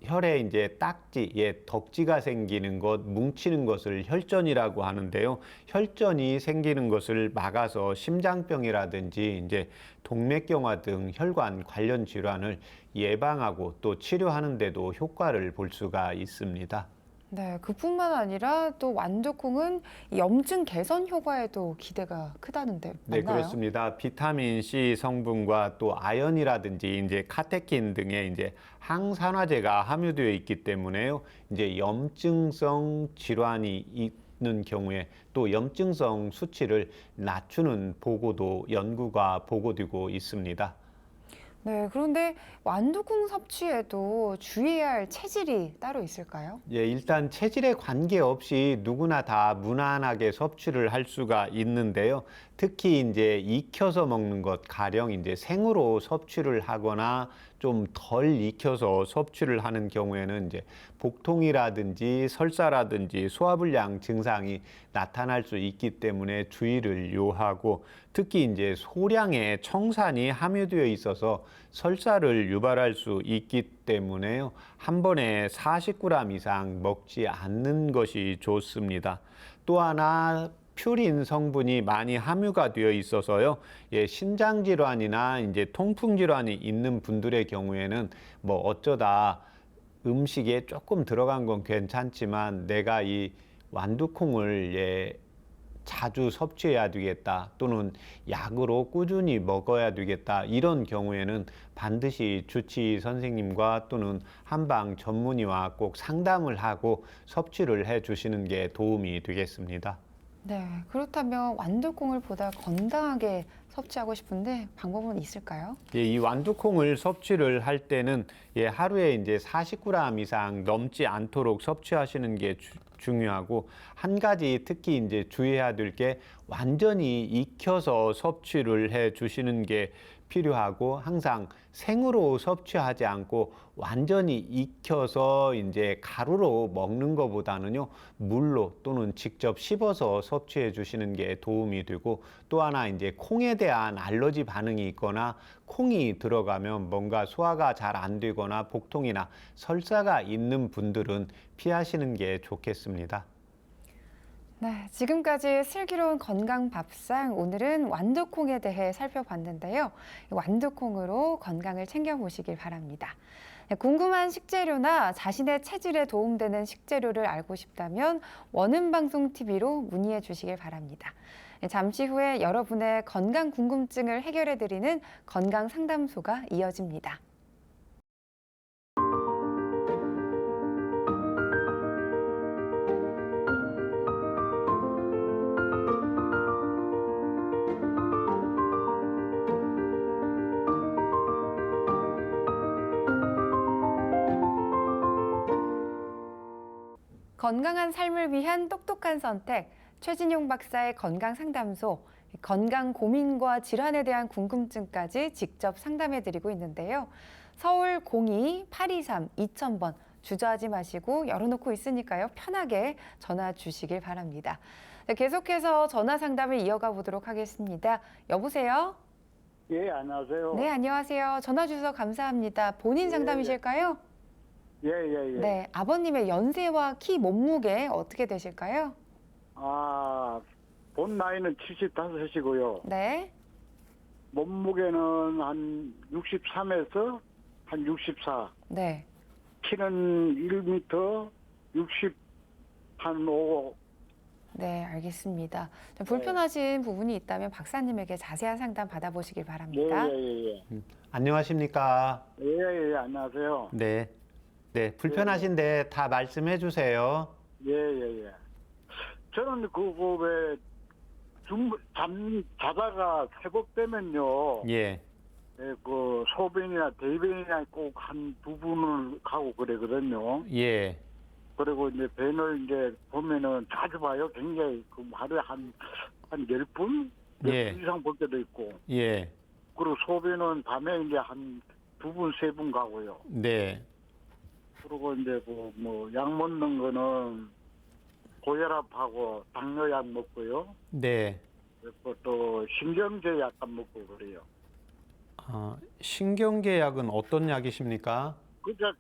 혈에 이제 딱지, 덕지가 생기는 것, 뭉치는 것을 혈전이라고 하는데요. 혈전이 생기는 것을 막아서 심장병이라든지 이제 동맥경화 등 혈관 관련 질환을 예방하고 또 치료하는 데도 효과를 볼 수가 있습니다. 네, 그뿐만 아니라 또 완두콩은 이 염증 개선 효과에도 기대가 크다는데 네, 맞나요? 그렇습니다. 비타민 C 성분과 또 아연이라든지 이제 카테킨 등의 이제 항산화제가 함유되어 있기 때문에요. 이제 염증성 질환이 있는 경우에 또 염증성 수치를 낮추는 보고도 연구가 보고되고 있습니다. 네, 그런데 완두콩 섭취에도 주의해야 할 체질이 따로 있을까요? 예, 일단 체질에 관계없이 누구나 다 무난하게 섭취를 할 수가 있는데요. 특히 이제 익혀서 먹는 것, 가령 이제 생으로 섭취를 하거나 좀 덜 익혀서 섭취를 하는 경우에는 이제 복통이라든지 설사라든지 소화불량 증상이 나타날 수 있기 때문에 주의를 요하고, 특히 이제 소량의 청산이 함유되어 있어서 설사를 유발할 수 있기 때문에요. 한 번에 40g 이상 먹지 않는 것이 좋습니다. 또 하나 퓨린 성분이 많이 함유가 되어 있어서요. 예, 신장 질환이나 이제 통풍 질환이 있는 분들의 경우에는 뭐 어쩌다 음식에 조금 들어간 건 괜찮지만 내가 이 완두콩을 자주 섭취해야 되겠다, 또는 약으로 꾸준히 먹어야 되겠다, 이런 경우에는 반드시 주치 선생님과 또는 한방 전문의와 꼭 상담을 하고 섭취를 해 주시는 게 도움이 되겠습니다. 네, 그렇다면 완두콩을 보다 건강하게 섭취하고 싶은데 방법은 있을까요? 예, 이 완두콩을 섭취를 할 때는 하루에 이제 40g 이상 넘지 않도록 섭취하시는 게 중요하고, 한 가지 특히 이제 주의해야 될 게 완전히 익혀서 섭취를 해 주시는 게 필요하고, 항상 생으로 섭취하지 않고 완전히 익혀서 이제 가루로 먹는 것보다는요, 물로 또는 직접 씹어서 섭취해 주시는 게 도움이 되고, 또 하나 이제 콩에 대한 알러지 반응이 있거나 콩이 들어가면 뭔가 소화가 잘 안 되거나 복통이나 설사가 있는 분들은 피하시는 게 좋겠습니다. 네, 지금까지 슬기로운 건강 밥상, 오늘은 완두콩에 대해 살펴봤는데요. 완두콩으로 건강을 챙겨보시길 바랍니다. 네, 궁금한 식재료나 자신의 체질에 도움되는 식재료를 알고 싶다면 원음방송TV로 문의해 주시길 바랍니다. 네, 잠시 후에 여러분의 건강 궁금증을 해결해드리는 건강상담소가 이어집니다. 건강한 삶을 위한 똑똑한 선택, 최진용 박사의 건강상담소, 건강 고민과 질환에 대한 궁금증까지 직접 상담해드리고 있는데요. 서울 02-823-2000번 주저하지 마시고 열어놓고 있으니까요. 편하게 전화 주시길 바랍니다. 네, 계속해서 전화 상담을 이어가 보도록 하겠습니다. 여보세요? 예, 안녕하세요. 네, 안녕하세요. 전화 주셔서 감사합니다. 본인 상담이실까요? 예, 예, 예. 네, 아버님의 연세와 키, 몸무게 어떻게 되실까요? 아, 본 나이는 75이고요. 네, 몸무게는 한 63에서 한 64. 네, 키는 1m 60, 한 5. 네, 알겠습니다. 자, 불편하신 부분이 있다면 박사님에게 자세한 상담 받아보시길 예, 바랍니다. 예, 예, 예. 안녕하십니까? 예, 예, 안녕하세요. 네. 네, 불편하신데 다 말씀해 주세요. 예, 예, 예. 저는 왜, 자다가 회복되면요. 예. 예, 소변이나 대변이나 꼭 한 두 분을 가고 그러거든요. 예. 그리고 이제 벤을 이제 보면은 자주 봐요. 굉장히 하루에 한 10분? 예. 10분 이상 볼 때도 있고. 예. 그리고 소변은 밤에 이제 한 2분, 3분 가고요. 네. 그리고 이제 약 먹는 거는 고혈압하고 당뇨약 먹고요. 네. 그리고 또 신경제 약간 먹고 그래요. 신경계 약은 어떤 약이십니까?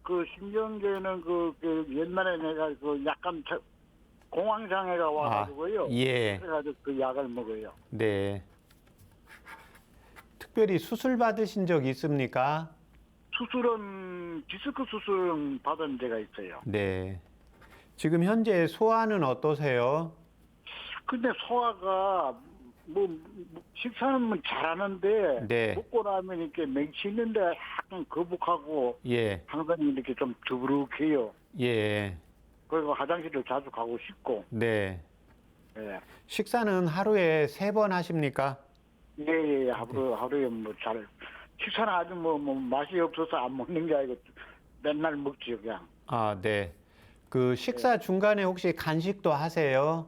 그 신경제는 옛날에 내가 약간 공황장애가 와가지고요. 예. 그래가지고 그 약을 먹어요. 네. 특별히 수술 받으신 적 있습니까? 수술은 디스크 수술은 받은 데가 있어요. 네. 지금 현재 소화는 어떠세요? 근데 소화가 식사는 뭐 잘하는데 네. 먹고 나면 이렇게 맹치는데 약간 거북하고 예, 항상 이렇게 좀 더부룩해요. 예, 그리고 화장실을 자주 가고 싶고. 네. 예. 식사는 하루에 3번 하십니까? 예, 하루에 뭐 잘, 식사는 아주 뭐 맛이 없어서 안 먹는 게 아니고 맨날 먹지요, 그냥. 아, 네. 그 식사 중간에 혹시 간식도 하세요?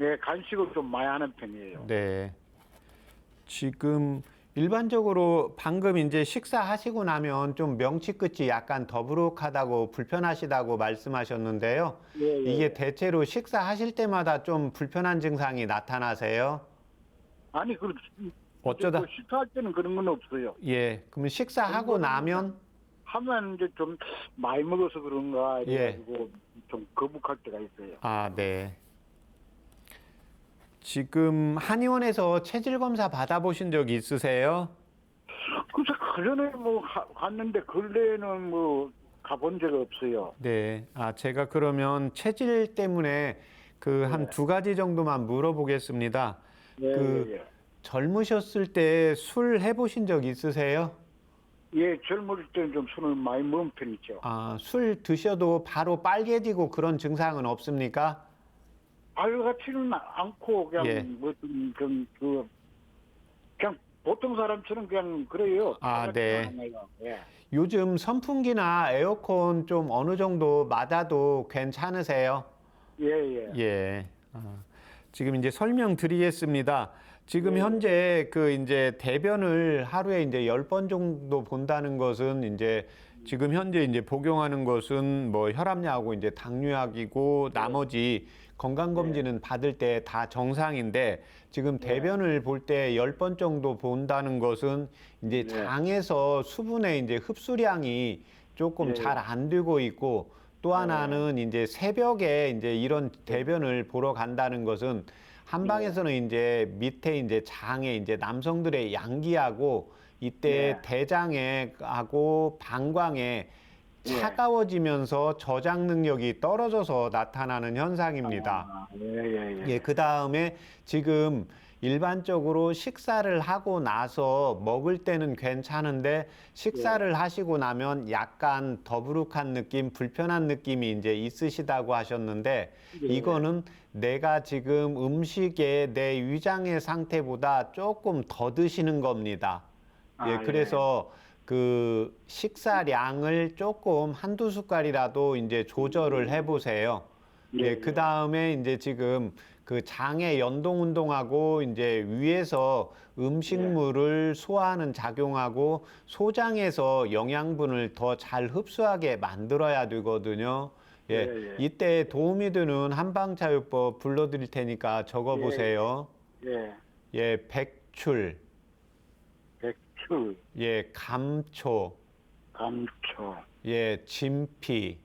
예, 간식을 좀 많이 하는 편이에요. 네. 지금 일반적으로 방금 이제 식사하시고 나면 좀 명치 끝이 약간 더부룩하다고 불편하시다고 말씀하셨는데요. 예, 예. 이게 대체로 식사하실 때마다 좀 불편한 증상이 나타나세요? 아니, 어쩌다? 그 식사할 때는 그런 건 없어요. 예. 그러면 식사하고 나면 하면 이제 좀 많이 먹어서 그런가 예. 해가지고 좀 거북할 때가 있어요. 아, 네. 지금 한의원에서 체질 검사 받아보신 적 있으세요? 그래서 그전에 갔는데 근래에는 가본 적 없어요. 네. 아, 제가 그러면 체질 때문에 그 한 2가지 정도만 물어보겠습니다. 예, 그 예, 젊으셨을 때 술 해보신 적 있으세요? 예, 젊을 때는 좀 술을 많이 먹은 편이죠. 아, 술 드셔도 바로 빨개지고 그런 증상은 없습니까? 알같지는 않고 그냥 예. 그냥 보통 사람처럼 그냥 그래요. 아, 네. 않아요. 예. 요즘 선풍기나 에어컨 좀 어느 정도 맞아도 괜찮으세요? 예, 예. 예. 지금 이제 설명드리겠습니다. 지금 네. 현재 그 이제 대변을 하루에 이제 10번 정도 본다는 것은 이제 지금 현재 이제 복용하는 것은 뭐 혈압약하고 이제 당뇨약이고 나머지 건강검진은 받을 때 다 정상인데 지금 대변을 볼 때 10번 정도 본다는 것은 이제 네. 장에서 수분의 이제 흡수량이 조금 네. 잘 안 되고 있고 또 하나는 이제 새벽에 이제 이런 대변을 보러 간다는 것은 한방에서는 이제 밑에 이제 장에 이제 남성들의 양기하고 이때 네. 대장에하고 방광에 네. 차가워지면서 저장 능력이 떨어져서 나타나는 현상입니다. 아, 예, 예, 예. 예, 그 다음에 지금 일반적으로 식사를 하고 나서 먹을 때는 괜찮은데 식사를 하시고 나면 약간 더부룩한 느낌, 불편한 느낌이 이제 있으시다고 하셨는데 예. 이거는 내가 지금 음식에 내 위장의 상태보다 조금 더 드시는 겁니다. 예, 아, 그래서 그 식사량을 조금 한두 숟갈이라도 이제 조절을 해보세요. 예, 예, 그 다음에 이제 지금 그 장의 연동 운동하고 이제 위에서 음식물을 소화하는 작용하고 소장에서 영양분을 더 잘 흡수하게 만들어야 되거든요. 예, 예, 예. 이때 도움이 되는 한방자요법 불러드릴 테니까 적어보세요. 예. 예, 백출, 백출, 예, 감초, 감초, 예, 진피,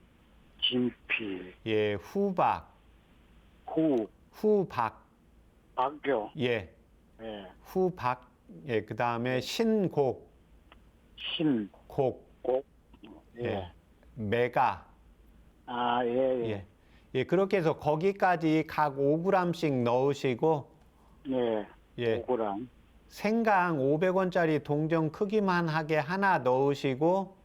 진피, 예, 후박, 후박, 박교, 예, 예. 후박, 예, 그 다음에 신곡, 신, 곡, 곡, 예, 예. 메가, 아, 예, 예. 예, 예, 그렇게 해서 거기까지 각 5g씩 넣으시고, 예. 예, 오그람, 생강 500원짜리 동전 크기만 하게 하나 넣으시고,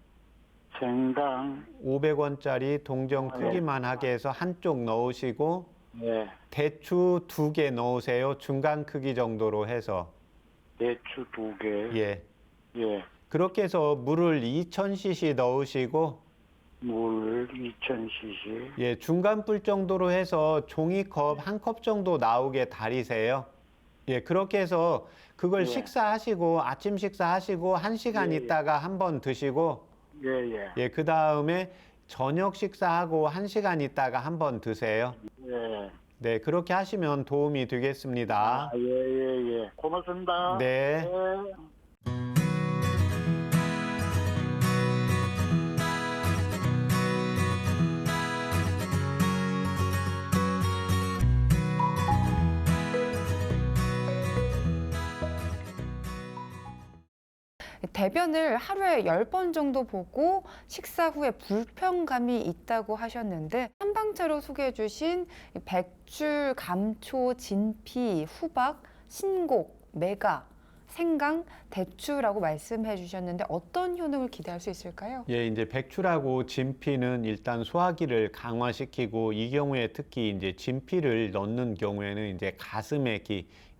생강, 500원짜리 동전 아, 크기만 하게 해서 한쪽 넣으시고, 예. 대추 2개 넣으세요. 중간 크기 정도로 해서. 대추 2개, 예. 예. 그렇게 해서 물을 2000cc 넣으시고, 물 2000cc, 예, 중간 불 정도로 해서 종이컵 1컵 정도 나오게 달이세요. 예, 그렇게 해서 그걸 예. 식사하시고, 아침 식사하시고, 1시간 예, 예. 있다가 한번 드시고, 예, 예. 예, 그 다음에 저녁 식사하고 1시간 있다가 한번 드세요. 예. 네, 그렇게 하시면 도움이 되겠습니다. 아, 예, 예, 예. 고맙습니다. 네. 예. 대변을 하루에 10번 정도 보고 식사 후에 불편감이 있다고 하셨는데 한방차로 소개해 주신 백출, 감초, 진피, 후박, 신곡, 메가, 생강, 대추라고 말씀해 주셨는데 어떤 효능을 기대할 수 있을까요? 예, 이제 백출하고 진피는 일단 소화기를 강화시키고 이 경우에 특히 이제 진피를 넣는 경우에는 이제 가슴에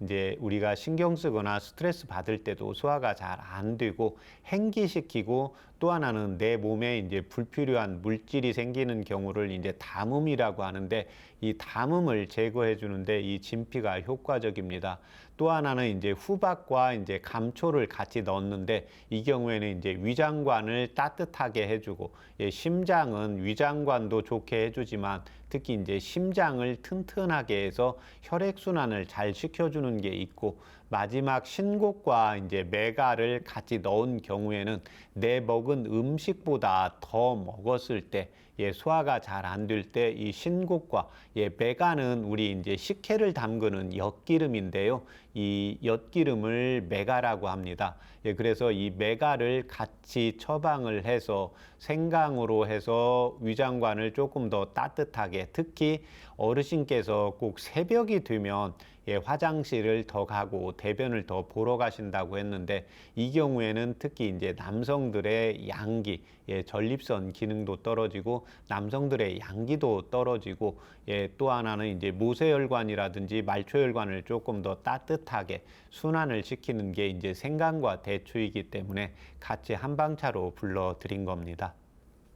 이제 우리가 신경 쓰거나 스트레스 받을 때도 소화가 잘 안 되고 행기시키고 또 하나는 내 몸에 이제 불필요한 물질이 생기는 경우를 이제 담음이라고 하는데 이 담음을 제거해 주는데 이 진피가 효과적입니다. 또 하나는 이제 후박과 이제 감초를 같이 넣었는데 이 경우에는 이제 위장관을 따뜻하게 해주고 예, 심장은 위장관도 좋게 해주지만 특히 이제 심장을 튼튼하게 해서 혈액순환을 잘 시켜주는 게 있고 마지막 신곡과 이제 메가를 같이 넣은 경우에는 내 먹은 음식보다 더 먹었을 때 예, 소화가 잘 안 될 때 이 신곡과 예, 메가는 우리 이제 식혜를 담그는 엿기름인데요. 이 엿기름을 메가라고 합니다. 예, 그래서 이 메가를 같이 처방을 해서 생강으로 해서 위장관을 조금 더 따뜻하게 특히 어르신께서 꼭 새벽이 되면 예, 화장실을 더 가고 대변을 더 보러 가신다고 했는데 이 경우에는 특히 이제 남성들의 양기, 예, 전립선 기능도 떨어지고 남성들의 양기도 떨어지고 예, 또 하나는 이제 모세혈관이라든지 말초혈관을 조금 더 따뜻하게 순환을 시키는 게 이제 생강과 대추이기 때문에 같이 한방차로 불러드린 겁니다.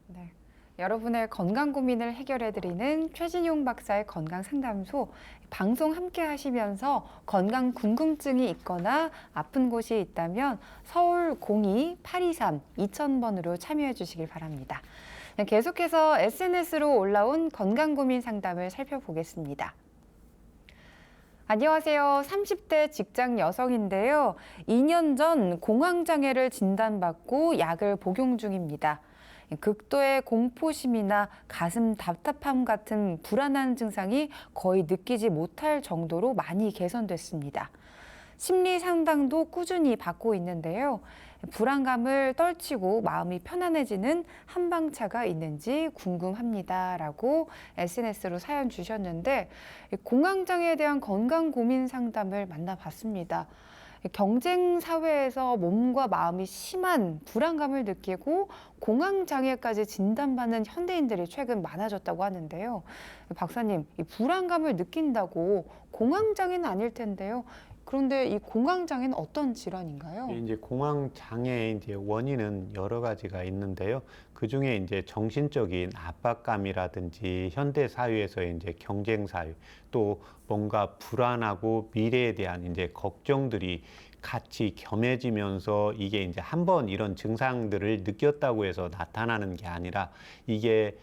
네. 여러분의 건강 고민을 해결해드리는 최진용 박사의 건강상담소 방송 함께 하시면서 건강 궁금증이 있거나 아픈 곳이 있다면 서울 02-823-2000번으로 참여해 주시길 바랍니다. 네, 계속해서 SNS로 올라온 건강 고민 상담을 살펴보겠습니다. 안녕하세요. 30대 직장 여성인데요. 2년 전 공황장애를 진단받고 약을 복용 중입니다. 극도의 공포심이나 가슴 답답함 같은 불안한 증상이 거의 느끼지 못할 정도로 많이 개선됐습니다. 심리 상담도 꾸준히 받고 있는데요. 불안감을 떨치고 마음이 편안해지는 한방차가 있는지 궁금합니다. 라고 SNS로 사연 주셨는데 공황장애에 대한 건강 고민 상담을 만나봤습니다. 경쟁 사회에서 몸과 마음이 심한 불안감을 느끼고 공황장애까지 진단받는 현대인들이 최근 많아졌다고 하는데요. 박사님, 이 불안감을 느낀다고 공황장애는 아닐 텐데요. 그런데 이 공황장애는 어떤 질환인가요? 이제 공황장애의 이제 원인은 여러 가지가 있는데요. 그 중에 이제 정신적인 압박감이라든지 현대 사회에서의 이제 경쟁 사회, 또 뭔가 불안하고 미래에 대한 이제 걱정들이 같이 겸해지면서 이게 이제 한번 이런 증상들을 느꼈다고 해서 나타나는 게 아니라 이게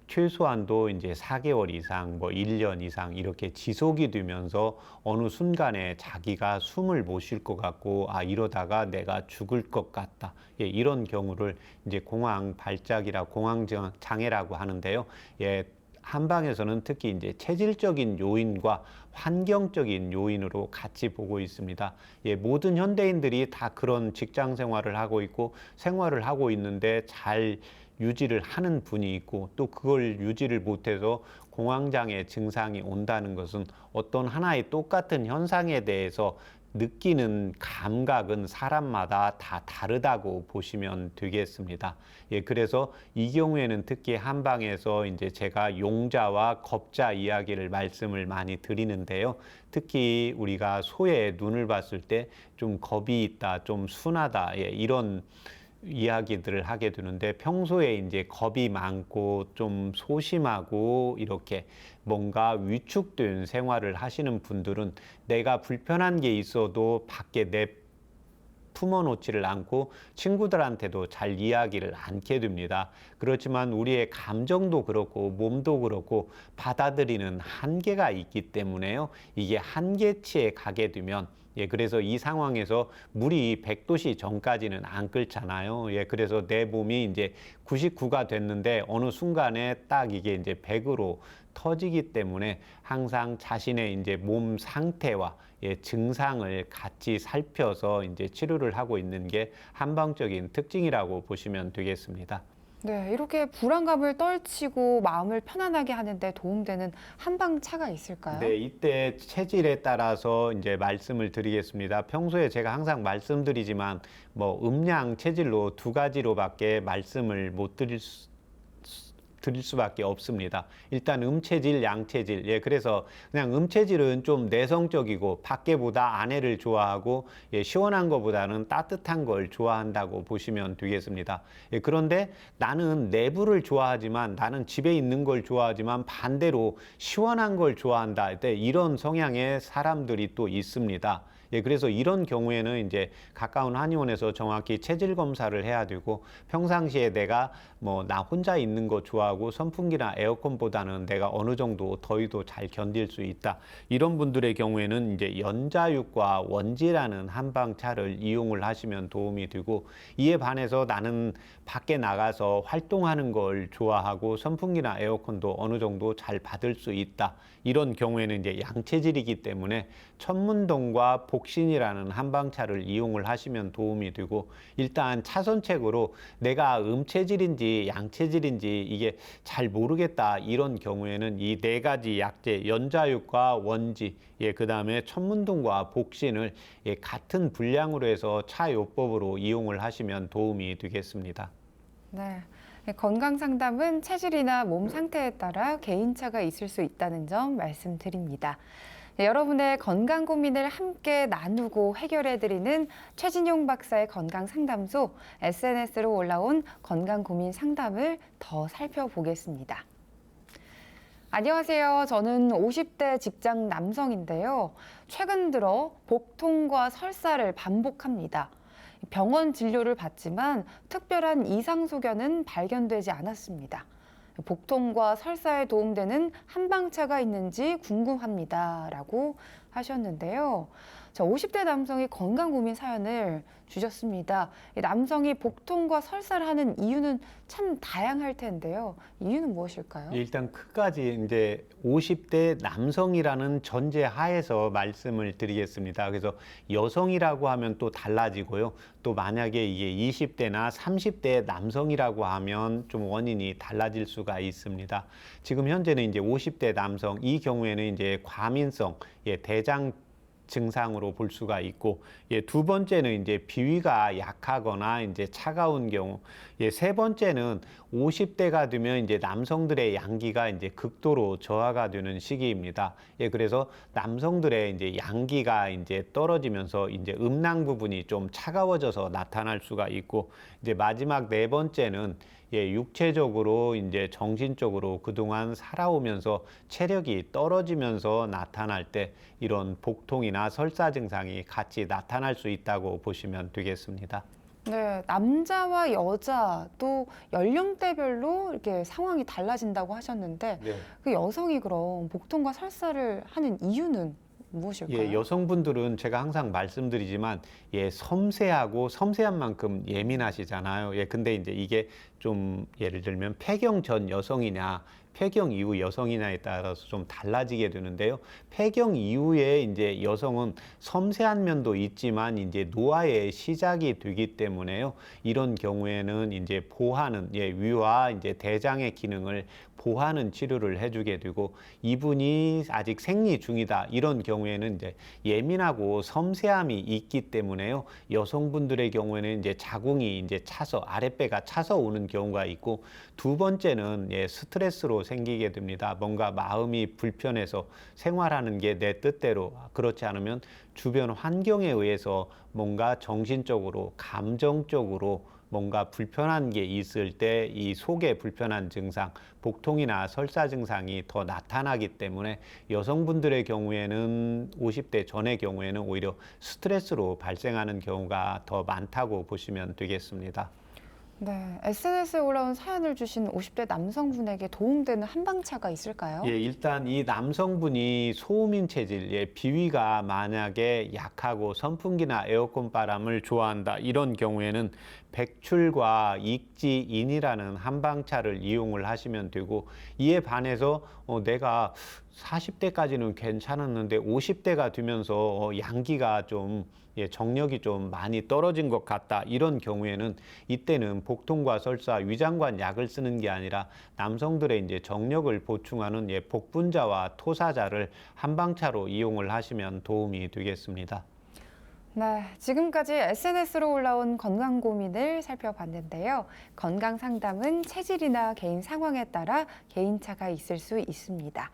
최소한도 이제 4개월 이상, 뭐 1년 이상 이렇게 지속이 되면서 어느 순간에 자기가 숨을 못 쉴 것 같고, 아, 이러다가 내가 죽을 것 같다. 예, 이런 경우를 이제 공황 발작이라 공황장애라고 하는데요. 예, 한방에서는 특히 이제 체질적인 요인과 환경적인 요인으로 같이 보고 있습니다. 예, 모든 현대인들이 다 그런 직장 생활을 하고 있고 생활을 하고 있는데 잘 유지를 하는 분이 있고 또 그걸 유지를 못해서 공황장애 증상이 온다는 것은 어떤 하나의 똑같은 현상에 대해서 느끼는 감각은 사람마다 다 다르다고 보시면 되겠습니다. 예, 그래서 이 경우에는 특히 한방에서 이제 제가 용자와 겁자 이야기를 말씀을 많이 드리는데요. 특히 우리가 소의 눈을 봤을 때 좀 겁이 있다, 좀 순하다, 예, 이런 이야기들을 하게 되는데 평소에 이제 겁이 많고 좀 소심하고 이렇게 뭔가 위축된 생활을 하시는 분들은 내가 불편한 게 있어도 밖에 품어놓지를 않고 친구들한테도 잘 이야기를 않게 됩니다. 그렇지만 우리의 감정도 그렇고 몸도 그렇고 받아들이는 한계가 있기 때문에요. 이게 한계치에 가게 되면 그래서 이 상황에서 물이 100도씨 전까지는 안 끓잖아요. 그래서 내 몸이 이제 99가 됐는데 어느 순간에 딱 이게 이제 100으로 터지기 때문에 항상 자신의 이제 몸 상태와 증상을 같이 살펴서 이제 치료를 하고 있는 게 한방적인 특징이라고 보시면 되겠습니다. 네, 이렇게 불안감을 떨치고 마음을 편안하게 하는데 도움되는 한방차가 있을까요? 네, 이때 체질에 따라서 이제 말씀을 드리겠습니다. 평소에 제가 항상 말씀드리지만 뭐 음양 체질로 두 가지로밖에 말씀을 못 드릴 수밖에 없습니다. 일단 음체질, 양체질. 그래서 그냥 음체질은 좀 내성적이고 밖에보다 안에를 좋아하고 시원한 것보다는 따뜻한 걸 좋아한다고 보시면 되겠습니다. 그런데 나는 내부를 좋아하지만 나는 집에 있는 걸 좋아하지만 반대로 시원한 걸 좋아한다. 이런 성향의 사람들이 또 있습니다. 그래서 이런 경우에는 이제 가까운 한의원에서 정확히 체질 검사를 해야 되고 평상시에 내가 뭐 나 혼자 있는 거 좋아하고 선풍기나 에어컨보다는 내가 어느 정도 더위도 잘 견딜 수 있다. 이런 분들의 경우에는 이제 연자육과 원지라는 한방차를 이용을 하시면 도움이 되고 이에 반해서 나는 밖에 나가서 활동하는 걸 좋아하고 선풍기나 에어컨도 어느 정도 잘 받을 수 있다. 이런 경우에는 이제 양체질이기 때문에 천문동과 복신이라는 한방차를 이용을 하시면 도움이 되고 일단 차선책으로 내가 음체질인지 양체질인지 이게 잘 모르겠다 이런 경우에는 이 네 가지 약재 연자육과 원지 그 다음에 천문동과 복신을 같은 분량으로 해서 차요법으로 이용을 하시면 도움이 되겠습니다. 네. 건강 상담은 체질이나 몸 상태에 따라 개인차가 있을 수 있다는 점 말씀드립니다. 여러분의 건강 고민을 함께 나누고 해결해드리는 최진용 박사의 건강 상담소 SNS로 올라온 건강 고민 상담을 더 살펴보겠습니다. 안녕하세요. 저는 50대 직장 남성인데요. 최근 들어 복통과 설사를 반복합니다. 병원 진료를 받지만 특별한 이상 소견은 발견되지 않았습니다. 복통과 설사에 도움되는 한방차가 있는지 궁금합니다. 라고 하셨는데요. 자, 50대 남성이 건강 고민 사연을 주셨습니다. 남성이 복통과 설사를 하는 이유는 참 다양할 텐데요. 이유는 무엇일까요? 일단 끝까지 이제 50대 남성이라는 전제 하에서 말씀을 드리겠습니다. 그래서 여성이라고 하면 또 달라지고요. 또 만약에 이게 20대나 30대 남성이라고 하면 좀 원인이 달라질 수가 있습니다. 지금 현재는 이제 50대 남성 이 경우에는 이제 과민성 대장 증상으로 볼 수가 있고, 두 번째는 이제 비위가 약하거나 이제 차가운 경우, 세 번째는 50대가 되면 이제 남성들의 양기가 이제 극도로 저하가 되는 시기입니다. 그래서 남성들의 이제 양기가 이제 떨어지면서 이제 음낭 부분이 좀 차가워져서 나타날 수가 있고, 이제 마지막 네 번째는 육체적으로 이제 정신적으로 그동안 살아오면서 체력이 떨어지면서 나타날 때 이런 복통이나 설사 증상이 같이 나타날 수 있다고 보시면 되겠습니다. 네, 남자와 여자 또 연령대별로 이렇게 상황이 달라진다고 하셨는데 그 여성이 그럼 복통과 설사를 하는 이유는 무엇일까요? 여성분들은 제가 항상 말씀드리지만 섬세하고 섬세한 만큼 예민하시잖아요. 근데 이제 이게 좀 예를 들면 폐경 전 여성이냐 폐경 이후 여성이냐에 따라서 좀 달라지게 되는데요. 폐경 이후에 이제 여성은 섬세한 면도 있지만 이제 노화의 시작이 되기 때문에요. 이런 경우에는 이제 보하는 위와 이제 대장의 기능을 보하는 치료를 해주게 되고, 이분이 아직 생리 중이다 이런 경우에는 이제 예민하고 섬세함이 있기 때문에요. 여성분들의 경우에는 이제 자궁이 이제 차서 아랫배가 차서 오는 경우가 있고, 두 번째는 스트레스로 생기게 됩니다. 뭔가 마음이 불편해서 생활하는 게 내 뜻대로 그렇지 않으면 주변 환경에 의해서 뭔가 정신적으로 감정적으로 뭔가 불편한 게 있을 때 이 속에 불편한 증상, 복통이나 설사 증상이 더 나타나기 때문에 여성분들의 경우에는 50대 전의 경우에는 오히려 스트레스로 발생하는 경우가 더 많다고 보시면 되겠습니다. 네, SNS에 올라온 사연을 주신 50대 남성분에게 도움되는 한방차가 있을까요? 예, 일단 이 남성분이 소음인 체질, 비위가 만약에 약하고 선풍기나 에어컨 바람을 좋아한다. 이런 경우에는 백출과 익지인이라는 한방차를 이용을 하시면 되고, 이에 반해서 내가 40대까지는 괜찮았는데 50대가 되면서 양기가 좀 정력이 좀 많이 떨어진 것 같다. 이런 경우에는 이때는 복통과 설사, 위장관 약을 쓰는 게 아니라 남성들의 이제 정력을 보충하는 복분자와 토사자를 한방차로 이용을 하시면 도움이 되겠습니다. 네, 지금까지 SNS로 올라온 건강 고민을 살펴봤는데요. 건강 상담은 체질이나 개인 상황에 따라 개인차가 있을 수 있습니다.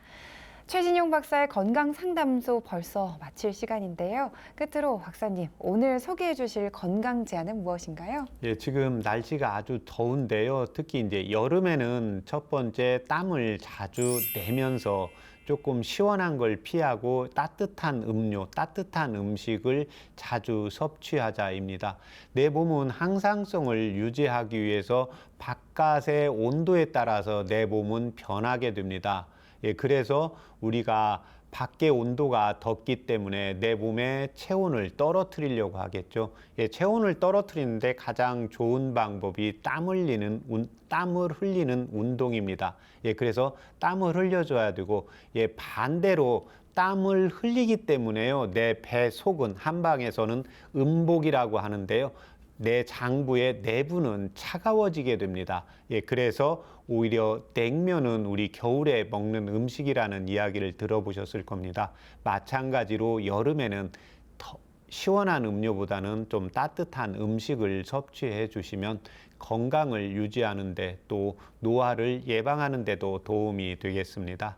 최진용 박사의 건강 상담소 벌써 마칠 시간인데요. 끝으로 박사님, 오늘 소개해 주실 건강 제안은 무엇인가요? 예, 지금 날씨가 아주 더운데요. 특히 이제 여름에는 첫 번째 땀을 자주 내면서 조금 시원한 걸 피하고 따뜻한 음료, 따뜻한 음식을 자주 섭취하자입니다. 내 몸은 항상성을 유지하기 위해서 바깥의 온도에 따라서 내 몸은 변하게 됩니다. 예, 그래서 우리가 밖의 온도가 덥기 때문에 내 몸의 체온을 떨어뜨리려고 하겠죠. 예, 체온을 떨어뜨리는데 가장 좋은 방법이 땀을 흘리는 운동입니다. 예, 그래서 땀을 흘려줘야 되고, 반대로 땀을 흘리기 때문에요. 내 배 속은 한방에서는 음복이라고 하는데요. 내 장부의 내부는 차가워지게 됩니다. 그래서 오히려 냉면은 우리 겨울에 먹는 음식이라는 이야기를 들어보셨을 겁니다. 마찬가지로 여름에는 더 시원한 음료보다는 좀 따뜻한 음식을 섭취해 주시면 건강을 유지하는 데 또 노화를 예방하는 데도 도움이 되겠습니다.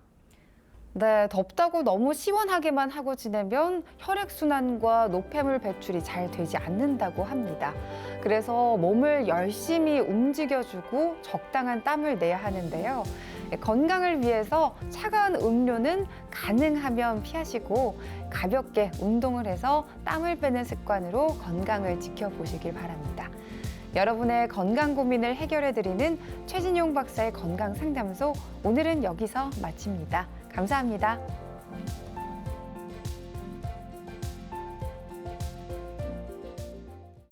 네, 덥다고 너무 시원하게만 하고 지내면 혈액순환과 노폐물 배출이 잘 되지 않는다고 합니다. 그래서 몸을 열심히 움직여주고 적당한 땀을 내야 하는데요. 건강을 위해서 차가운 음료는 가능하면 피하시고 가볍게 운동을 해서 땀을 빼는 습관으로 건강을 지켜보시길 바랍니다. 여러분의 건강 고민을 해결해드리는 최진용 박사의 건강 상담소, 오늘은 여기서 마칩니다. 감사합니다.